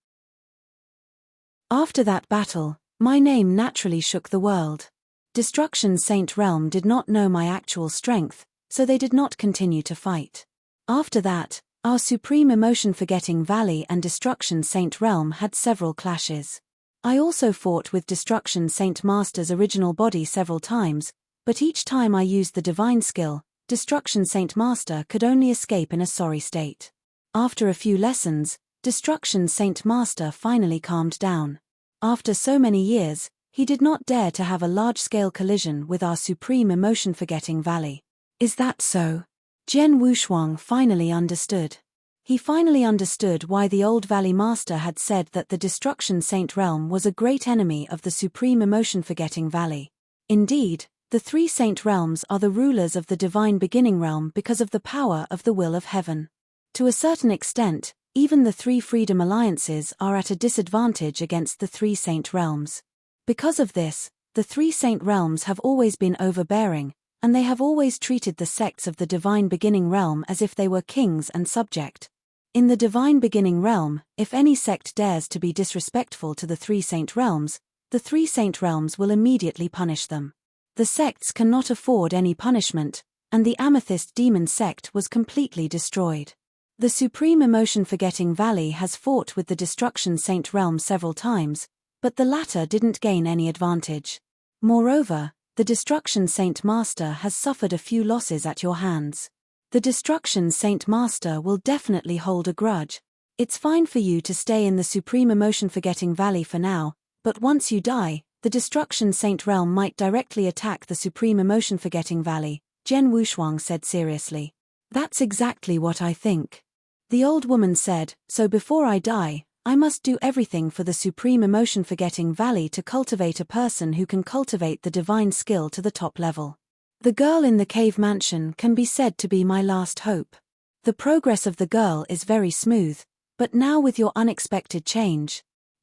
After that battle, my name naturally shook the world. Destruction Saint Realm did not know my actual strength, so they did not continue to fight. After that, our Supreme Emotion-Forgetting Valley and Destruction Saint Realm had several clashes. I also fought with Destruction Saint Master's original body several times, but each time I used the divine skill, Destruction Saint Master could only escape in a sorry state. After a few lessons, Destruction Saint Master finally calmed down. After so many years, he did not dare to have a large-scale collision with our Supreme Emotion-Forgetting Valley. Is that so? Jian Wushuang finally understood. He finally understood why the Old Valley Master had said that the Destruction Saint Realm was a great enemy of the Supreme Emotion-Forgetting Valley. Indeed, the 3 Saint Realms are the rulers of the Divine Beginning Realm because of the power of the will of heaven. To a certain extent, even the 3 Freedom Alliances are at a disadvantage against the 3 Saint Realms. Because of this, the 3 Saint Realms have always been overbearing, and they have always treated the sects of the Divine Beginning Realm as if they were kings and subject. In the Divine Beginning Realm, if any sect dares to be disrespectful to the 3 Saint Realms, the 3 Saint Realms will immediately punish them. The sects cannot afford any punishment, and the Amethyst Demon sect was completely destroyed. The Supreme Emotion-Forgetting Valley has fought with the Destruction Saint Realm several times, but the latter didn't gain any advantage. Moreover, the Destruction Saint Master has suffered a few losses at your hands. The Destruction Saint Master will definitely hold a grudge. It's fine for you to stay in the Supreme Emotion-Forgetting Valley for now, but once you die, the Destruction Saint Realm might directly attack the Supreme Emotion-Forgetting Valley, Jian Wushuang said seriously. That's exactly what I think. The old woman said, so before I die, I must do everything for the Supreme Emotion-Forgetting Valley to cultivate a person who can cultivate the divine skill to the top level. The girl in the cave mansion can be said to be my last hope. The progress of the girl is very smooth, but now with your unexpected change,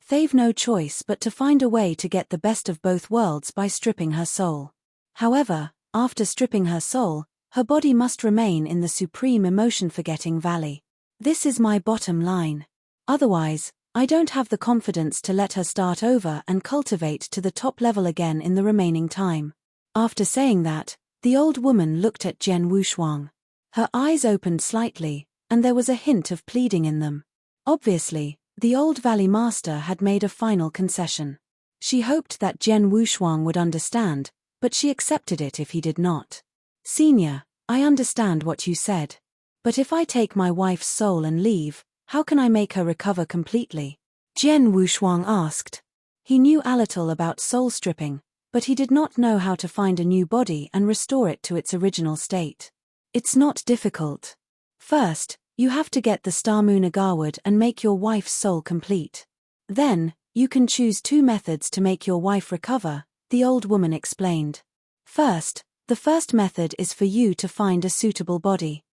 they've no choice but to find a way to get the best of both worlds by stripping her soul. However, after stripping her soul, her body must remain in the Supreme Emotion-Forgetting Valley. This is my bottom line. Otherwise, I don't have the confidence to let her start over and cultivate to the top level again in the remaining time. After saying that, the old woman looked at Jian Wushuang. Her eyes opened slightly, and there was a hint of pleading in them. Obviously, the old Valley Master had made a final concession. She hoped that Jian Wushuang would understand, but she accepted it if he did not. Senior, I understand what you said. But if I take my wife's soul and leave, how can I make her recover completely? Jian Wushuang asked. He knew a little about soul stripping, but he did not know how to find a new body and restore it to its original state. It's not difficult. First, you have to get the Star Moon Agawad and make your wife's soul complete. Then, you can choose 2 methods to make your wife recover, the old woman explained. First, the first method is for you to find a suitable body.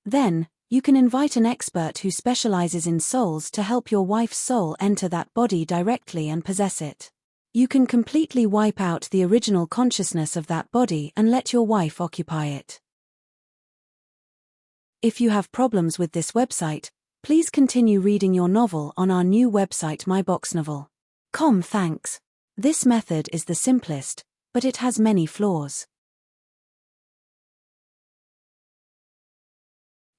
Then, you can invite an expert who specializes in souls to help your wife's soul enter that body directly and possess it. You can completely wipe out the original consciousness of that body and let your wife occupy it. If you have problems with this website, please continue reading your novel on our new website myboxnovel.com. Thanks. This method is the simplest, but it has many flaws.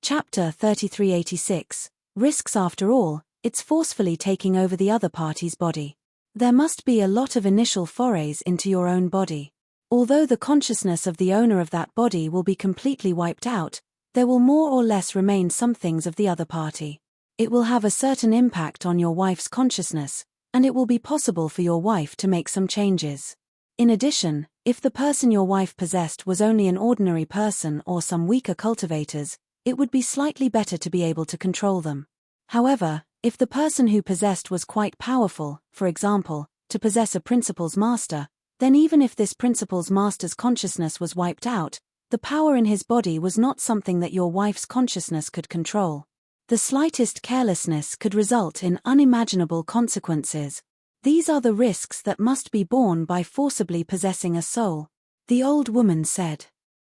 Chapter 3386. Risks. After all, it's forcefully taking over the other party's body. There must be a lot of initial forays into your own body. Although the consciousness of the owner of that body will be completely wiped out, there will more or less remain some things of the other party. It will have a certain impact on your wife's consciousness, and it will be possible for your wife to make some changes. In addition, if the person your wife possessed was only an ordinary person or some weaker cultivators, it would be slightly better to be able to control them. However, if the person who possessed was quite powerful, for example, to possess a principal's master, then even if this principal's master's consciousness was wiped out, the power in his body was not something that your wife's consciousness could control. The slightest carelessness could result in unimaginable consequences. These are the risks that must be borne by forcibly possessing a soul, the old woman said.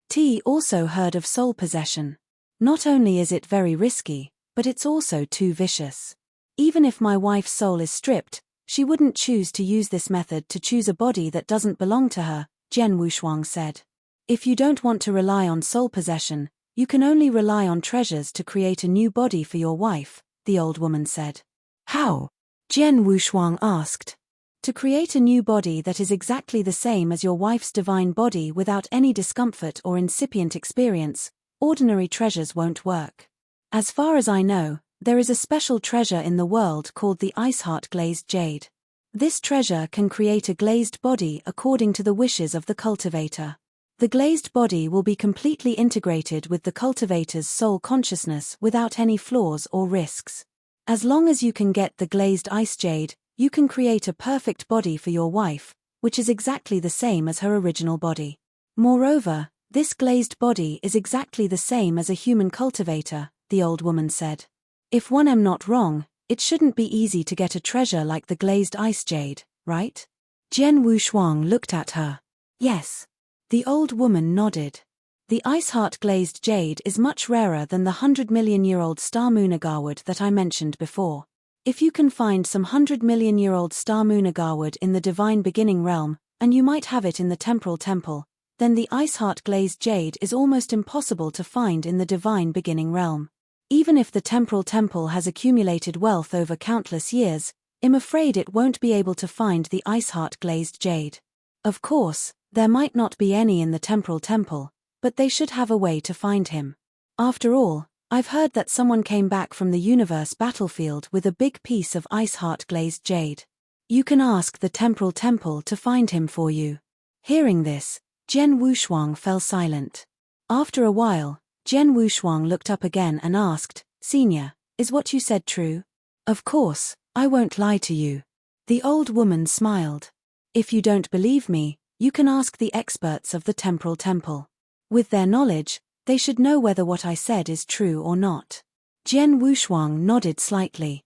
T also heard of soul possession. Not only is it very risky, but it's also too vicious. Even if my wife's soul is stripped, she wouldn't choose to use this method to choose a body that doesn't belong to her, Jian Wushuang said. If you don't want to rely on soul possession, you can only rely on treasures to create a new body for your wife, the old woman said. How? Jian Wushuang asked. To create a new body that is exactly the same as your wife's divine body without any discomfort or incipient experience, ordinary treasures won't work. As far as I know, there is a special treasure in the world called the Ice Heart Glazed Jade. This treasure can create a glazed body according to the wishes of the cultivator. The glazed body will be completely integrated with the cultivator's soul consciousness without any flaws or risks. As long as you can get the glazed ice jade, you can create a perfect body for your wife, which is exactly the same as her original body. Moreover, this glazed body is exactly the same as a human cultivator, the old woman said. If one am not wrong, it shouldn't be easy to get a treasure like the glazed ice jade, right? Jian Wushuang looked at her. Yes. The old woman nodded. The Ice Heart Glazed Jade is much rarer than the 100-million-year-old Star Moon Agawad that I mentioned before. If you can find some 100-million-year-old Star Moon Agawad in the Divine Beginning realm, and you might have it in the Temporal Temple, then the Ice Heart Glazed Jade is almost impossible to find in the Divine Beginning realm. Even if the Temporal Temple has accumulated wealth over countless years, I'm afraid it won't be able to find the Ice Heart Glazed Jade. Of course, there might not be any in the Temporal Temple, but they should have a way to find him. After all, I've heard that someone came back from the universe battlefield with a big piece of Ice Heart Glazed Jade. You can ask the Temporal Temple to find him for you. Hearing this, Jian Wushuang fell silent. After a while, Jian Wushuang looked up again and asked, Senior, is what you said true? Of course, I won't lie to you. The old woman smiled. If you don't believe me, you can ask the experts of the Temporal Temple. With their knowledge, they should know whether what I said is true or not. Jian Wushuang nodded slightly.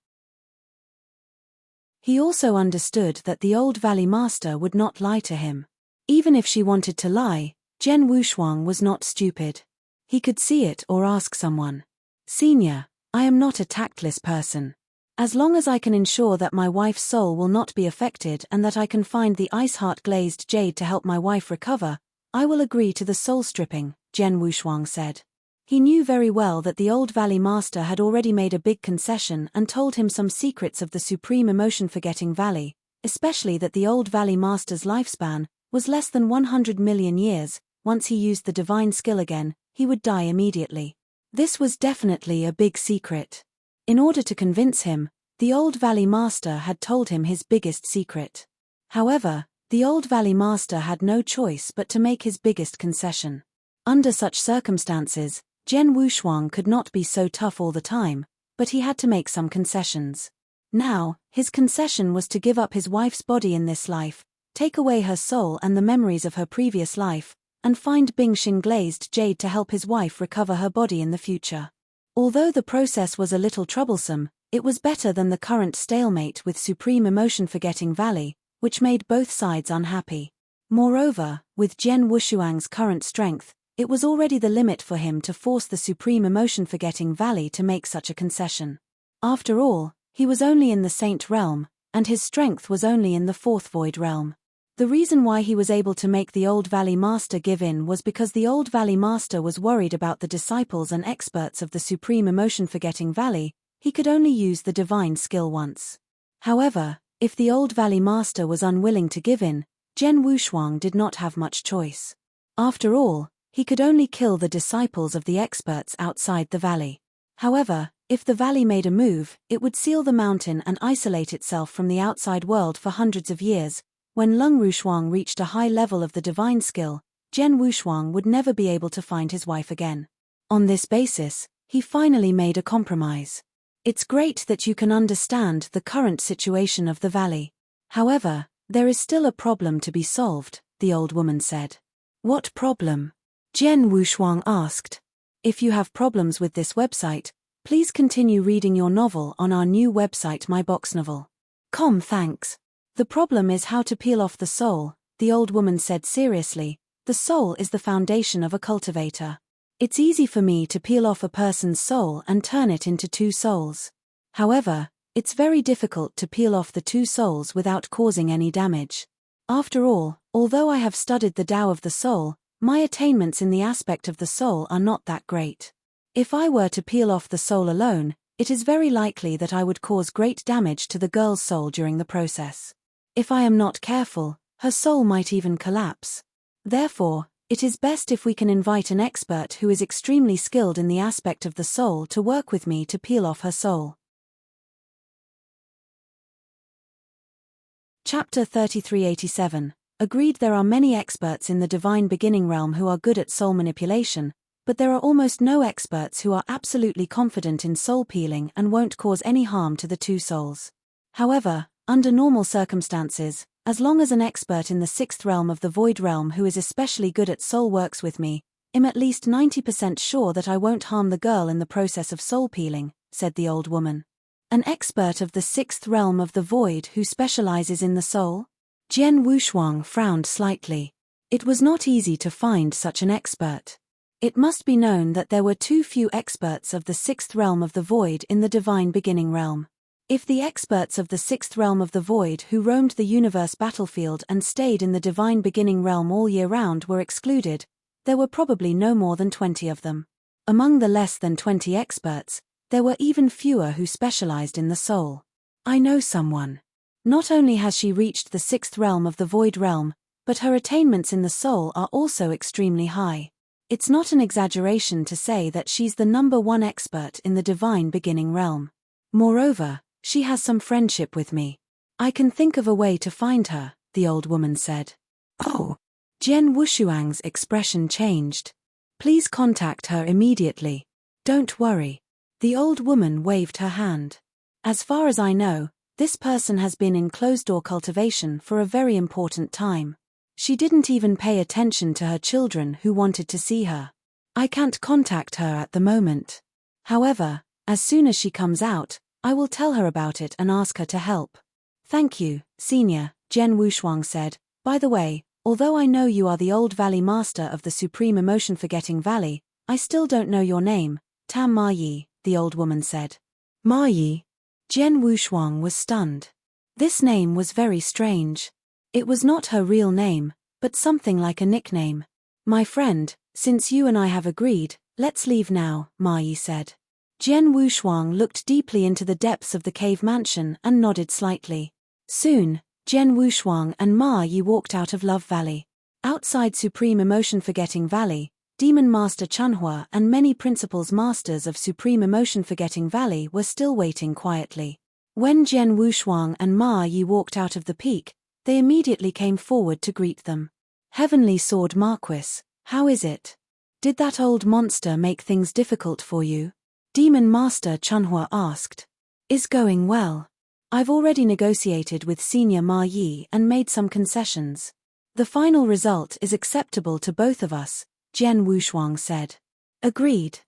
He also understood that the old Valley Master would not lie to him. Even if she wanted to lie, Jian Wushuang was not stupid. He could see it or ask someone. Senior, I am not a tactless person. As long as I can ensure that my wife's soul will not be affected and that I can find the ice heart glazed jade to help my wife recover, I will agree to the soul stripping, Jian Wushuang said. He knew very well that the old Valley Master had already made a big concession and told him some secrets of the supreme emotion-forgetting valley, especially that the old Valley Master's lifespan was less than 100 million years. Once he used the divine skill again, he would die immediately. This was definitely a big secret. In order to convince him, the old Valley Master had told him his biggest secret. However, the old Valley Master had no choice but to make his biggest concession. Under such circumstances, Jian Wushuang could not be so tough all the time, but he had to make some concessions. Now, his concession was to give up his wife's body in this life, take away her soul and the memories of her previous life, and find Bingxing glazed jade to help his wife recover her body in the future. Although the process was a little troublesome, it was better than the current stalemate with Supreme Emotion-Forgetting Valley, which made both sides unhappy. Moreover, with Jian Wushuang's current strength, it was already the limit for him to force the Supreme Emotion-Forgetting Valley to make such a concession. After all, he was only in the Saint Realm, and his strength was only in the Fourth Void Realm. The reason why he was able to make the Old Valley Master give in was because the Old Valley Master was worried about the disciples and experts of the Supreme Emotion-Forgetting Valley. He could only use the divine skill once. However, if the Old Valley Master was unwilling to give in, Jian Wushuang did not have much choice. After all, he could only kill the disciples of the experts outside the valley. However, if the valley made a move, it would seal the mountain and isolate itself from the outside world for hundreds of years. When Lung Wushuang reached a high level of the divine skill, Jian Wushuang would never be able to find his wife again. On this basis, he finally made a compromise. It's great that you can understand the current situation of the valley. However, there is still a problem to be solved, the old woman said. What problem? Jian Wushuang asked. If you have problems with this website, please continue reading your novel on our new website myboxnovel.com. Thanks. The problem is how to peel off the soul, the old woman said seriously. The soul is the foundation of a cultivator. It's easy for me to peel off a person's soul and turn it into two souls. However, it's very difficult to peel off the two souls without causing any damage. After all, although I have studied the Tao of the soul, my attainments in the aspect of the soul are not that great. If I were to peel off the soul alone, it is very likely that I would cause great damage to the girl's soul during the process. If I am not careful, her soul might even collapse. Therefore, it is best if we can invite an expert who is extremely skilled in the aspect of the soul to work with me to peel off her soul. Chapter 3387. Agreed. There are many experts in the divine beginning realm who are good at soul manipulation, but there are almost no experts who are absolutely confident in soul peeling and won't cause any harm to the two souls. However, under normal circumstances, as long as an expert in the sixth realm of the void realm who is especially good at soul works with me, I'm at least 90% sure that I won't harm the girl in the process of soul peeling, said the old woman. An expert of the sixth realm of the void who specializes in the soul? Jian Wushuang frowned slightly. It was not easy to find such an expert. It must be known that there were too few experts of the sixth realm of the void in the divine beginning realm. If the experts of the sixth realm of the void who roamed the universe battlefield and stayed in the divine beginning realm all year round were excluded, there were probably no more than 20 of them. Among the less than 20 experts, there were even fewer who specialized in the soul. I know someone. Not only has she reached the sixth realm of the void realm, but her attainments in the soul are also extremely high. It's not an exaggeration to say that she's the #1 expert in the divine beginning realm. Moreover, she has some friendship with me. I can think of a way to find her, the old woman said. Oh! Jian Wushuang's expression changed. Please contact her immediately. Don't worry. The old woman waved her hand. As far as I know, this person has been in closed-door cultivation for a very important time. She didn't even pay attention to her children who wanted to see her. I can't contact her at the moment. However, as soon as she comes out, I will tell her about it and ask her to help. Thank you, Senior, Jian Wushuang said. By the way, although I know you are the Old Valley Master of the Supreme Emotion-Forgetting Valley, I still don't know your name. Tam Ma Yi, the old woman said. Ma Yi? Jian Wushuang was stunned. This name was very strange. It was not her real name, but something like a nickname. My friend, since you and I have agreed, let's leave now, Ma Yi said. Jian Wushuang looked deeply into the depths of the cave mansion and nodded slightly. Soon, Jian Wushuang and Ma Yi walked out of Love Valley. Outside Supreme Emotion Forgetting Valley, Demon Master Chanhua and many principals masters of Supreme Emotion Forgetting Valley were still waiting quietly. When Jian Wushuang and Ma Yi walked out of the peak, they immediately came forward to greet them. Heavenly Sword Marquis, how is it? Did that old monster make things difficult for you? Demon Master Chanhua asked. Is going well. I've already negotiated with Senior Ma Yi and made some concessions. The final result is acceptable to both of us, Jian Wushuang said. Agreed.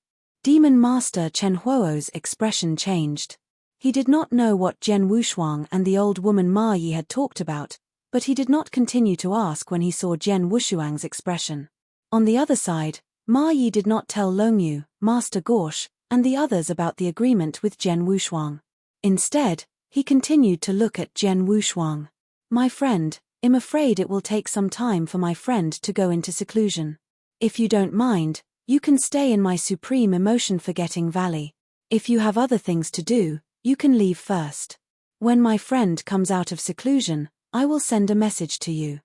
Demon Master Chen Huo's expression changed. He did not know what Jian Wushuang and the old woman Ma Yi had talked about, but he did not continue to ask when he saw Jian Wushuang's expression. On the other side, Ma Yi did not tell Longyu, Master Gorsh, and the others about the agreement with Jian Wushuang. Instead, he continued to look at Jian Wushuang. My friend, I'm afraid it will take some time for my friend to go into seclusion. If you don't mind, you can stay in my Supreme Emotion Forgetting Valley. If you have other things to do, you can leave first. When my friend comes out of seclusion, I will send a message to you.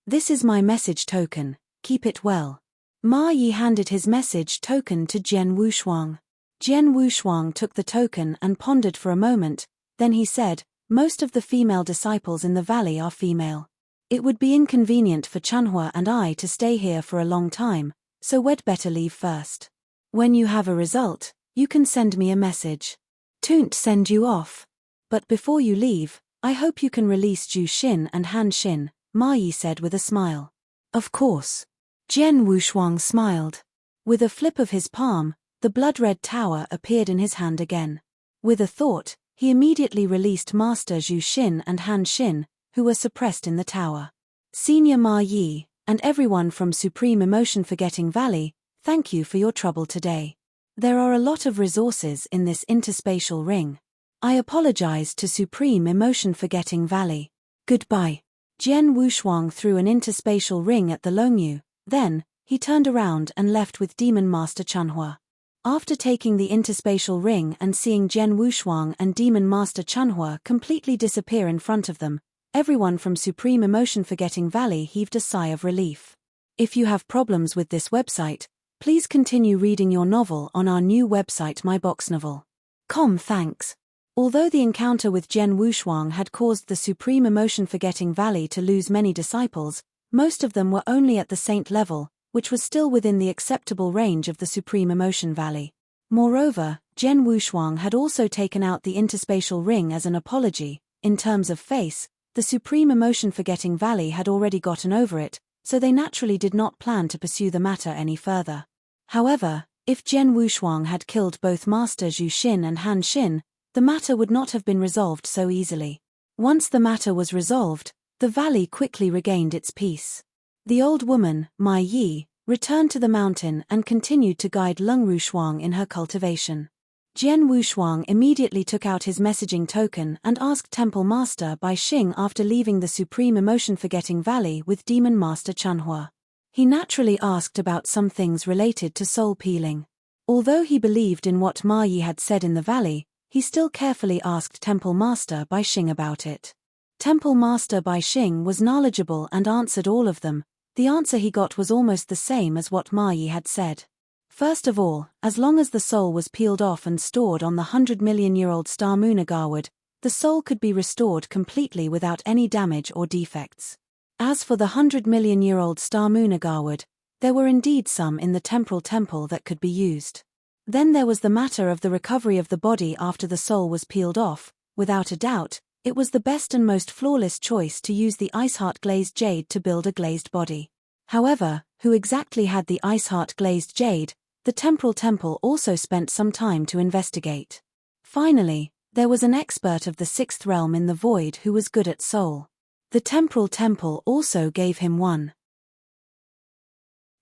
This is my message token, keep it well. Ma Yi handed his message token to Jian Wushuang. Jian Wushuang took the token and pondered for a moment, then he said, most of the female disciples in the valley are female. It would be inconvenient for Chanhua and I to stay here for a long time, so we'd better leave first. When you have a result, you can send me a message. Don't send you off. But before you leave, I hope you can release Zhu Xin and Han Xin, Ma Yi said with a smile. Of course. Jian Wushuang smiled. With a flip of his palm, the blood-red tower appeared in his hand again. With a thought, he immediately released Master Zhu Xin and Han Xin, who were suppressed in the tower. Senior Ma Yi, and everyone from Supreme Emotion Forgetting Valley, thank you for your trouble today. There are a lot of resources in this interspatial ring. I apologize to Supreme Emotion Forgetting Valley. Goodbye. Jian Wushuang threw an interspatial ring at the Longyu, then, he turned around and left with Demon Master Chanhua. After taking the interspatial ring and seeing Jian Wushuang and Demon Master Chanhua completely disappear in front of them, everyone from Supreme Emotion Forgetting Valley heaved a sigh of relief. If you have problems with this website, please continue reading your novel on our new website myboxnovel.com. Thanks. Although the encounter with Jian Wushuang had caused the Supreme Emotion Forgetting Valley to lose many disciples, most of them were only at the saint level, which was still within the acceptable range of the Supreme Emotion Valley. Moreover, Jian Wushuang had also taken out the interspatial ring as an apology. In terms of face, the Supreme Emotion Forgetting Valley had already gotten over it, so they naturally did not plan to pursue the matter any further. However, if Jian Wushuang had killed both Master Zhu Xin and Han Xin, the matter would not have been resolved so easily. Once the matter was resolved, the valley quickly regained its peace. The old woman, Ma Yi, returned to the mountain and continued to guide Lung Rushuang in her cultivation. Jian Wushuang immediately took out his messaging token and asked Temple Master Bai Xing after leaving the Supreme Emotion Forgetting Valley with Demon Master Chanhua. He naturally asked about some things related to soul peeling. Although he believed in what Ma Yi had said in the valley, he still carefully asked Temple Master Bai Xing about it. Temple Master Bai Xing was knowledgeable and answered all of them. The answer he got was almost the same as what Ma Yi had said. First of all, as long as the soul was peeled off and stored on the 100-million-year-old star moon Agawad, the soul could be restored completely without any damage or defects. As for the 100-million-year-old star moon Agawad, there were indeed some in the temporal temple that could be used. Then there was the matter of the recovery of the body after the soul was peeled off. Without a doubt, it was the best and most flawless choice to use the Iceheart glazed jade to build a glazed body. However, who exactly had the Iceheart glazed jade, the temporal temple also spent some time to investigate. Finally, there was an expert of the sixth realm in the void who was good at soul. The temporal temple also gave him one.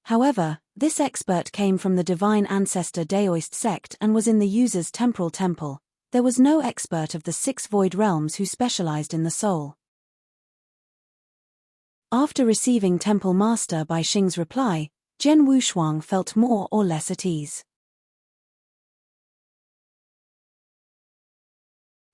However, this expert came from the divine ancestor Daoist sect and was in the user's temporal temple, there was no expert of the 6 void realms who specialized in the soul. After receiving Temple Master Bai Xing's reply, Jian Wushuang felt more or less at ease.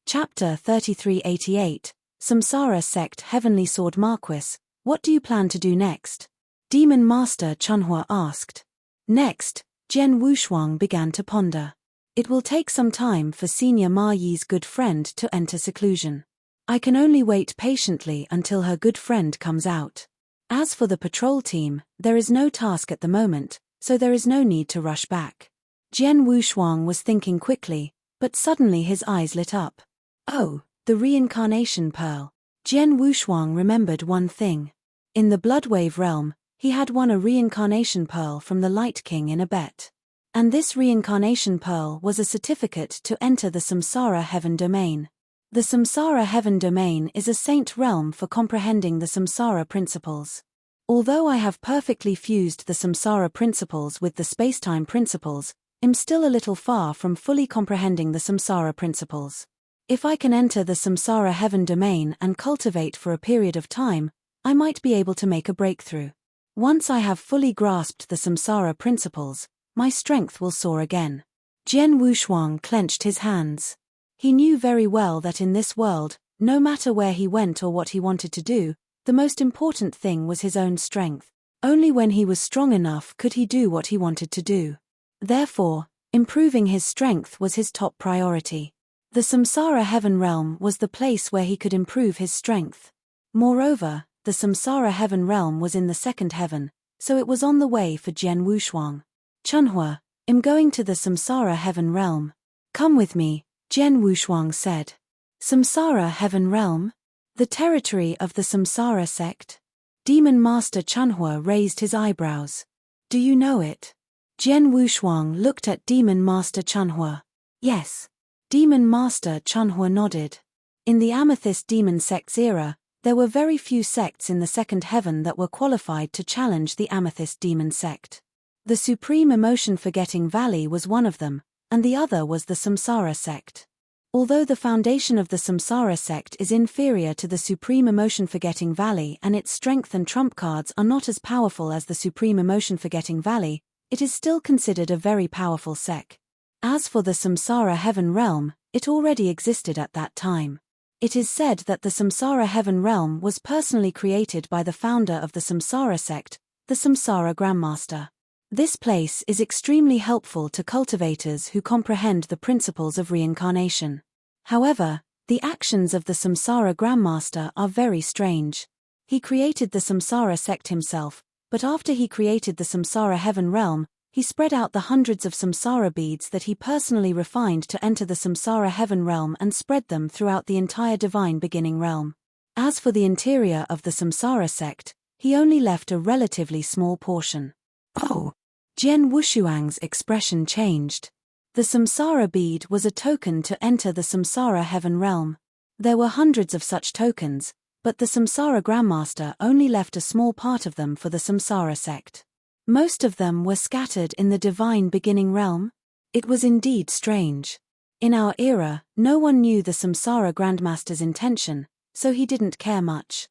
Chapter 3388, Samsara Sect Heavenly Sword Marquis, what do you plan to do next? Demon Master Chunhua asked. Next, Jian Wushuang began to ponder. It will take some time for Senior Ma Yi's good friend to enter seclusion. I can only wait patiently until her good friend comes out. As for the patrol team, there is no task at the moment, so there is no need to rush back. Jian Wushuang was thinking quickly, but suddenly his eyes lit up. Oh, the reincarnation pearl. Jian Wushuang remembered one thing. In the Bloodwave realm, he had won a reincarnation pearl from the Light King in a bet. And this reincarnation pearl was a certificate to enter the Samsara Heaven domain. The Samsara Heaven domain is a saint realm for comprehending the Samsara principles. Although I have perfectly fused the Samsara principles with the spacetime principles, I'm still a little far from fully comprehending the Samsara principles. If I can enter the Samsara Heaven domain and cultivate for a period of time, I might be able to make a breakthrough. Once I have fully grasped the Samsara principles, my strength will soar again. Jian Wushuang clenched his hands. He knew very well that in this world, no matter where he went or what he wanted to do, the most important thing was his own strength. Only when he was strong enough could he do what he wanted to do. Therefore, improving his strength was his top priority. The Samsara Heaven realm was the place where he could improve his strength. Moreover, the Samsara Heaven realm was in the 2nd heaven, so it was on the way for Jian Wushuang. Chunhua, I'm going to the Samsara Heaven realm. Come with me, Jian Wushuang said. Samsara Heaven realm? The territory of the Samsara sect? Demon Master Chunhua raised his eyebrows. Do you know it? Jian Wushuang looked at Demon Master Chunhua. Yes. Demon Master Chunhua nodded. In the Amethyst Demon Sect's era, there were very few sects in the 2nd heaven that were qualified to challenge the Amethyst Demon Sect. The Supreme Emotion Forgetting Valley was one of them, and the other was the Samsara sect. Although the foundation of the Samsara sect is inferior to the Supreme Emotion Forgetting Valley and its strength and trump cards are not as powerful as the Supreme Emotion Forgetting Valley, it is still considered a very powerful sect. As for the Samsara Heaven realm, it already existed at that time. It is said that the Samsara Heaven realm was personally created by the founder of the Samsara sect, the Samsara Grandmaster. This place is extremely helpful to cultivators who comprehend the principles of reincarnation. However, the actions of the Samsara Grandmaster are very strange. He created the Samsara sect himself, but after he created the Samsara Heaven realm, he spread out the hundreds of Samsara beads that he personally refined to enter the Samsara Heaven realm and spread them throughout the entire Divine Beginning realm. As for the interior of the Samsara sect, he only left a relatively small portion. Oh! Jian Wushuang's expression changed. The Samsara bead was a token to enter the Samsara Heaven realm. There were hundreds of such tokens, but the Samsara Grandmaster only left a small part of them for the Samsara sect. Most of them were scattered in the Divine Beginning realm. It was indeed strange. In our era, no one knew the Samsara Grandmaster's intention, so he didn't care much.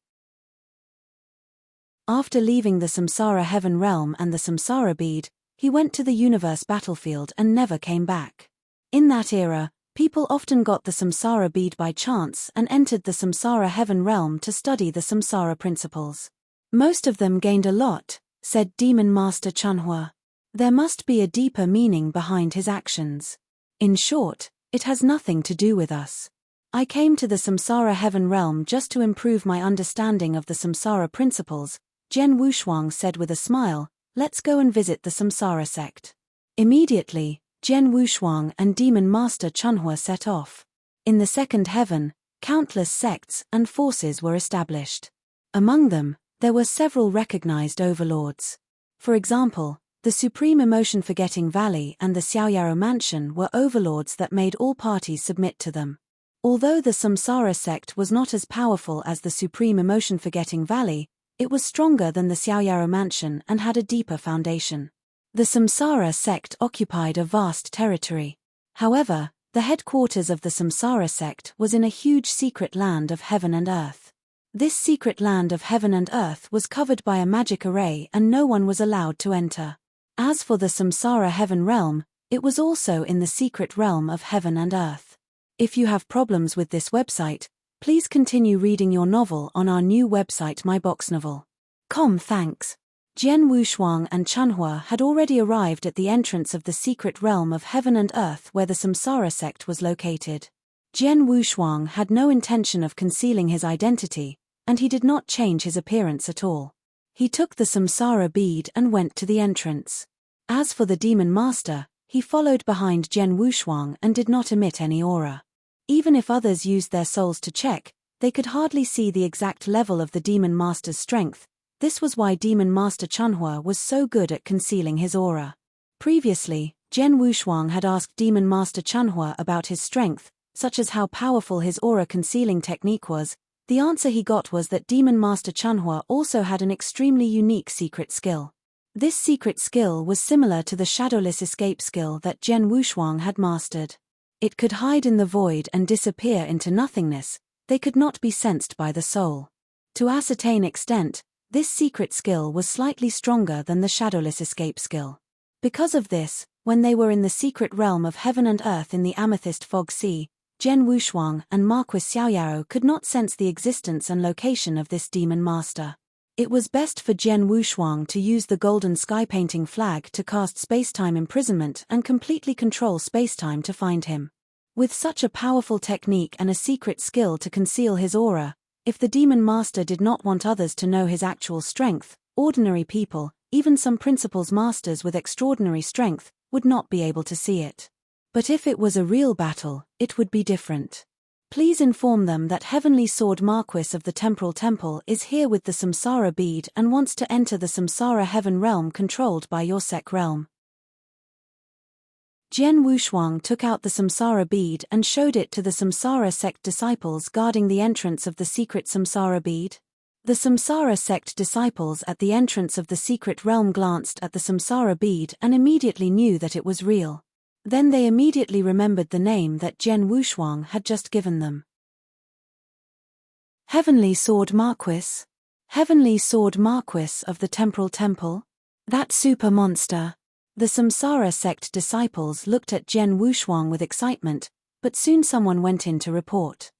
After leaving the Samsara Heaven realm and the Samsara bead, he went to the universe battlefield and never came back. In that era, people often got the Samsara bead by chance and entered the Samsara Heaven realm to study the Samsara principles. Most of them gained a lot, said Demon Master Chunhua. There must be a deeper meaning behind his actions. In short, it has nothing to do with us. I came to the Samsara Heaven realm just to improve my understanding of the Samsara principles, Jian Wushuang said with a smile. Let's go and visit the Samsara sect. Immediately, Jian Wushuang and Demon Master Chunhua set off. In the 2nd heaven, countless sects and forces were established. Among them, there were several recognized overlords. For example, the Supreme Emotion Forgetting Valley and the Xiaoyaro Mansion were overlords that made all parties submit to them. Although the Samsara sect was not as powerful as the Supreme Emotion Forgetting Valley, it was stronger than the Xiaoyaro Mansion and had a deeper foundation. The Samsara sect occupied a vast territory. However, The headquarters of the Samsara sect was in a huge secret land of heaven and earth. This secret land of heaven and earth was covered by a magic array and no one was allowed to enter. As for the Samsara heaven realm, it was also in the secret realm of heaven and earth. If you have problems with this website, please continue reading your novel on our new website myboxnovel.com. Thanks. Jian Wushuang and Chunhua had already arrived at the entrance of the secret realm of heaven and earth where the Samsara sect was located. Jian Wushuang had no intention of concealing his identity, and he did not change his appearance at all. He took the Samsara bead and went to the entrance. As for the demon master, he followed behind Jian Wushuang and did not emit any aura. Even if others used their souls to check, they could hardly see the exact level of the demon master's strength. This was why Demon Master Chunhua was so good at concealing his aura. Previously, Jian Wushuang had asked Demon Master Chunhua about his strength, such as how powerful his aura concealing technique was. The answer he got was that Demon Master Chunhua also had an extremely unique secret skill. This secret skill was similar to the shadowless escape skill that Jian Wushuang had mastered. It could hide in the void and disappear into nothingness. They could not be sensed by the soul. To ascertain extent, this secret skill was slightly stronger than the shadowless escape skill. Because of this, when they were in the secret realm of heaven and earth in the amethyst fog sea, Jian Wushuang and Marquis Xiaoyao could not sense the existence and location of this demon master. It was best for Jian Wushuang to use the golden sky painting flag to cast spacetime imprisonment and completely control spacetime to find him. With such a powerful technique and a secret skill to conceal his aura, if the demon master did not want others to know his actual strength, ordinary people, even some principal's masters with extraordinary strength, would not be able to see it. But if it was a real battle, it would be different. Please inform them that Heavenly Sword Marquis of the Temporal Temple is here with the Samsara bead and wants to enter the Samsara heaven realm controlled by your sec realm. Jian Wushuang took out the Samsara bead and showed it to the Samsara sect disciples guarding the entrance of the secret Samsara bead. The Samsara sect disciples at the entrance of the secret realm glanced at the Samsara bead and immediately knew that it was real. Then they immediately remembered the name that Jian Wushuang had just given them. Heavenly Sword Marquis. Heavenly Sword Marquis of the Temporal Temple? That super monster. The Samsara sect disciples looked at Jian Wushuang with excitement, but soon someone went in to report.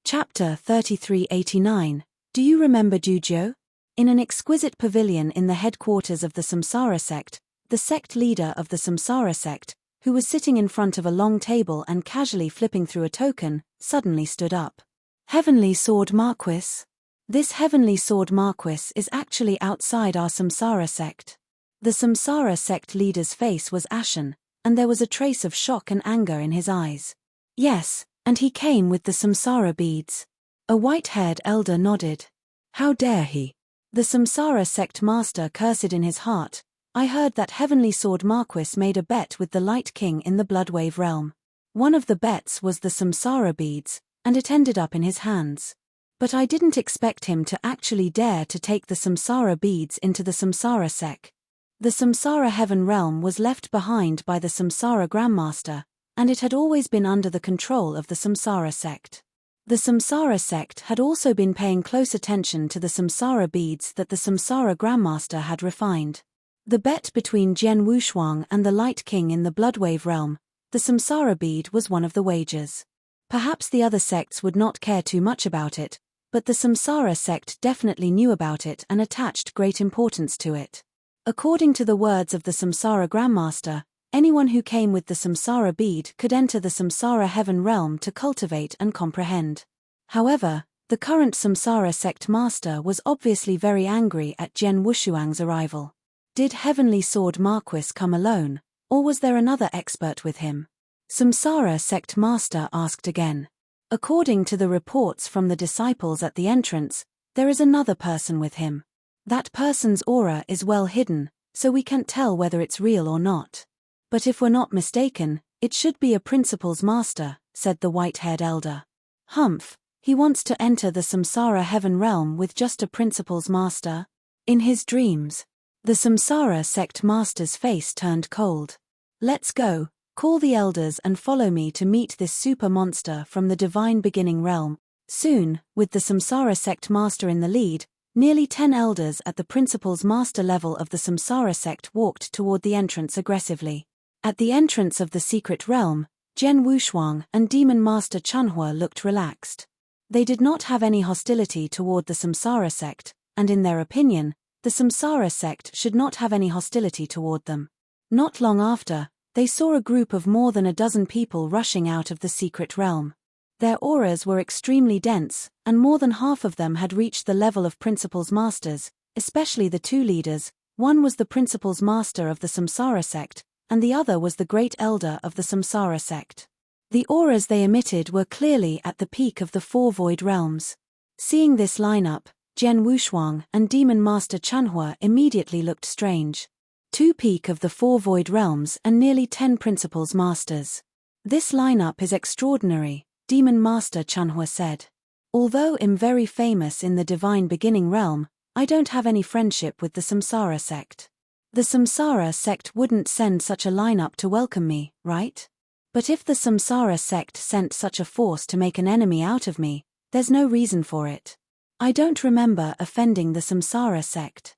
Chapter 3389. Do you remember Juzhou? In an exquisite pavilion in the headquarters of the Samsara sect, the sect leader of the Samsara sect, who was sitting in front of a long table and casually flipping through a token, suddenly stood up. Heavenly Sword Marquis. This Heavenly Sword Marquis is actually outside our Samsara sect. The Samsara sect leader's face was ashen, and there was a trace of shock and anger in his eyes. Yes, and he came with the Samsara beads. A white-haired elder nodded. How dare he? The Samsara sect master cursed in his heart. I heard that Heavenly Sword Marquis made a bet with the Light King in the Bloodwave realm. One of the bets was the Samsara beads, and it ended up in his hands. But I didn't expect him to actually dare to take the Samsara beads into the Samsara sect. The Samsara heaven realm was left behind by the Samsara Grandmaster, and it had always been under the control of the Samsara sect. The Samsara sect had also been paying close attention to the Samsara beads that the Samsara Grandmaster had refined. The bet between Jian Wushuang and the Light King in the Bloodwave realm, the Samsara bead was one of the wagers. Perhaps the other sects would not care too much about it, but the Samsara sect definitely knew about it and attached great importance to it. According to the words of the Samsara Grandmaster, anyone who came with the Samsara bead could enter the Samsara heaven realm to cultivate and comprehend. However, the current Samsara sect master was obviously very angry at Jian Wushuang's arrival. Did Heavenly Sword Marquis come alone, or was there another expert with him? Samsara sect master asked again. According to the reports from the disciples at the entrance, there is another person with him. That person's aura is well hidden, so we can't tell whether it's real or not. But if we're not mistaken, it should be a principal's master, said the white-haired elder. Humph, he wants to enter the Samsara heaven realm with just a principal's master? In his dreams. The Samsara sect master's face turned cold. Let's go, call the elders and follow me to meet this super monster from the divine beginning realm. Soon, with the Samsara sect master in the lead, nearly 10 elders at the principal's master level of the Samsara sect walked toward the entrance aggressively. At the entrance of the secret realm, Jian Wushuang and Demon Master Chunhua looked relaxed. They did not have any hostility toward the Samsara sect, and in their opinion, the Samsara sect should not have any hostility toward them. Not long after, they saw a group of more than a dozen people rushing out of the secret realm. Their auras were extremely dense, and more than half of them had reached the level of principal's masters, especially the two leaders. One was the principal's master of the Samsara sect, and the other was the great elder of the Samsara sect. The auras they emitted were clearly at the peak of the four void realms. Seeing this lineup, Jian Wushuang and Demon Master Chunhua immediately looked strange. 2 peak of the 4 void realms and nearly 10 principal's masters. This lineup is extraordinary, Demon Master Chunhua said. Although I'm very famous in the divine beginning realm, I don't have any friendship with the Samsara sect. The Samsara sect wouldn't send such a lineup to welcome me, right? But if the Samsara sect sent such a force to make an enemy out of me, there's no reason for it. I don't remember offending the Samsara sect.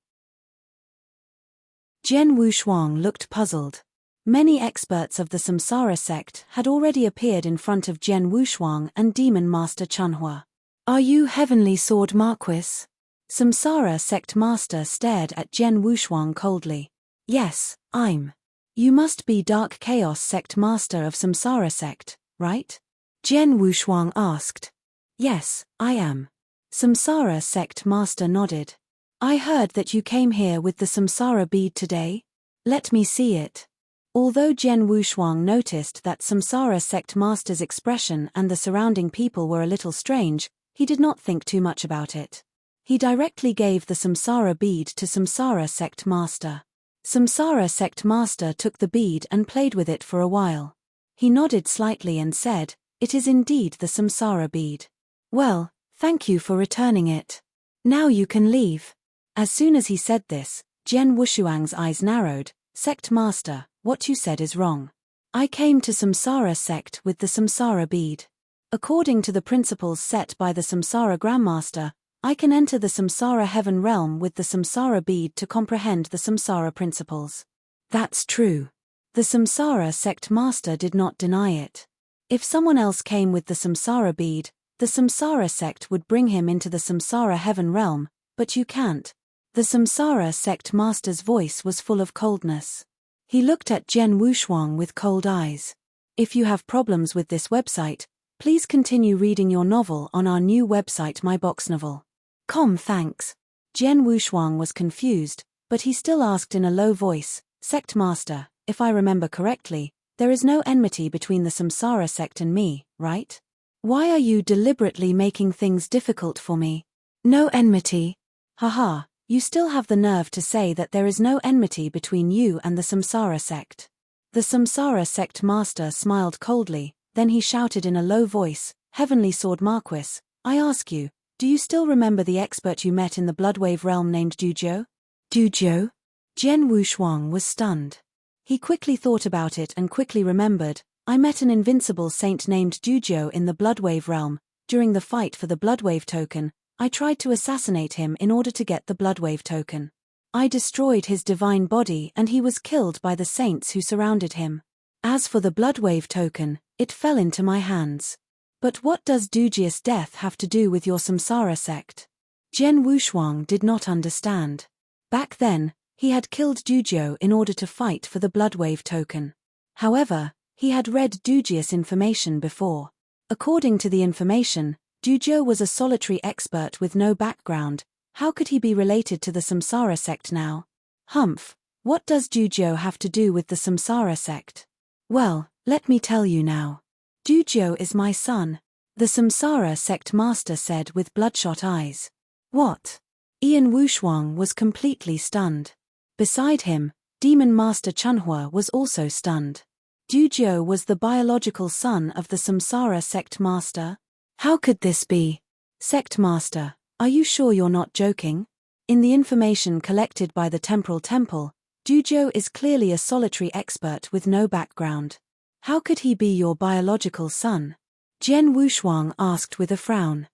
Jian Wushuang looked puzzled. Many experts of the Samsara sect had already appeared in front of Jian Wushuang and Demon Master Chunhua. Are you Heavenly Sword Marquis? Samsara sect master stared at Jian Wushuang coldly. Yes, I'm. You must be Dark Chaos sect master of Samsara sect, right? Jian Wushuang asked. Yes, I am. Samsara sect master nodded. I heard that you came here with the Samsara bead today. Let me see it. Although Jian Wushuang noticed that Samsara sect master's expression and the surrounding people were a little strange, he did not think too much about it. He directly gave the Samsara bead to Samsara sect master. Samsara sect master took the bead and played with it for a while. He nodded slightly and said, "It is indeed the Samsara bead. Well, thank you for returning it. Now you can leave." As soon as he said this, Jian Wushuang's eyes narrowed. Sect master, what you said is wrong. I came to Samsara sect with the Samsara bead. According to the principles set by the Samsara Grandmaster, I can enter the Samsara heaven realm with the Samsara bead to comprehend the Samsara principles. That's true. The Samsara sect master did not deny it. If someone else came with the Samsara bead, the Samsara sect would bring him into the Samsara heaven realm, but you can't. The Samsara sect master's voice was full of coldness. He looked at Jian Wushuang with cold eyes. If you have problems with this website, please continue reading your novel on our new website myboxnovel.com. Thanks. Jian Wushuang was confused, but he still asked in a low voice, Sect master, if I remember correctly, there is no enmity between the Samsara sect and me, right? Why are you deliberately making things difficult for me? No enmity. Haha, you still have the nerve to say that there is no enmity between you and the Samsara sect. The Samsara sect master smiled coldly, then he shouted in a low voice, Heavenly Sword Marquis, I ask you, do you still remember the expert you met in the Bloodwave realm named Duzhou? Duzhou? Jian Wushuang was stunned. He quickly thought about it and quickly remembered, I met an invincible saint named Duzhou in the Bloodwave realm. During the fight for the Bloodwave token, I tried to assassinate him in order to get the Bloodwave token. I destroyed his divine body and he was killed by the saints who surrounded him. As for the Bloodwave token, it fell into my hands. But what does Duzhou's death have to do with your Samsara sect? Jian Wushuang did not understand. Back then, he had killed Duzhou in order to fight for the Bloodwave token. However, he had read Duzhou's information before. According to the information, Duzhou was a solitary expert with no background. How could he be related to the Samsara sect now? Humph, what does Duzhou have to do with the Samsara sect? Well, let me tell you now. Duzhou is my son, the Samsara sect master said with bloodshot eyes. What? Jian Wushuang was completely stunned. Beside him, Demon Master Chunhua was also stunned. Duzhou was the biological son of the Samsara sect master? How could this be? Sect master, are you sure you're not joking? In the information collected by the Temporal Temple, Duzhou is clearly a solitary expert with no background. How could he be your biological son? Jian Wushuang asked with a frown.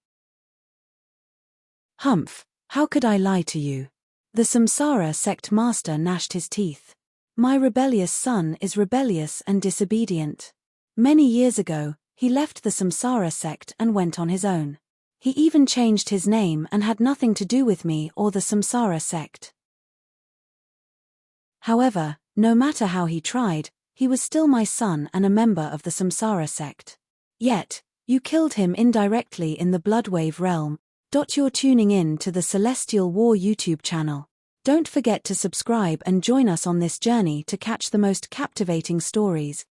Humph, how could I lie to you? The Samsara sect master gnashed his teeth. My rebellious son is rebellious and disobedient. Many years ago, he left the Samsara sect and went on his own. He even changed his name and had nothing to do with me or the Samsara sect. However, no matter how he tried, he was still my son and a member of the Samsara sect. Yet, you killed him indirectly in the Bloodwave realm. You're tuning in to the Celestial War YouTube channel. Don't forget to subscribe and join us on this journey to catch the most captivating stories.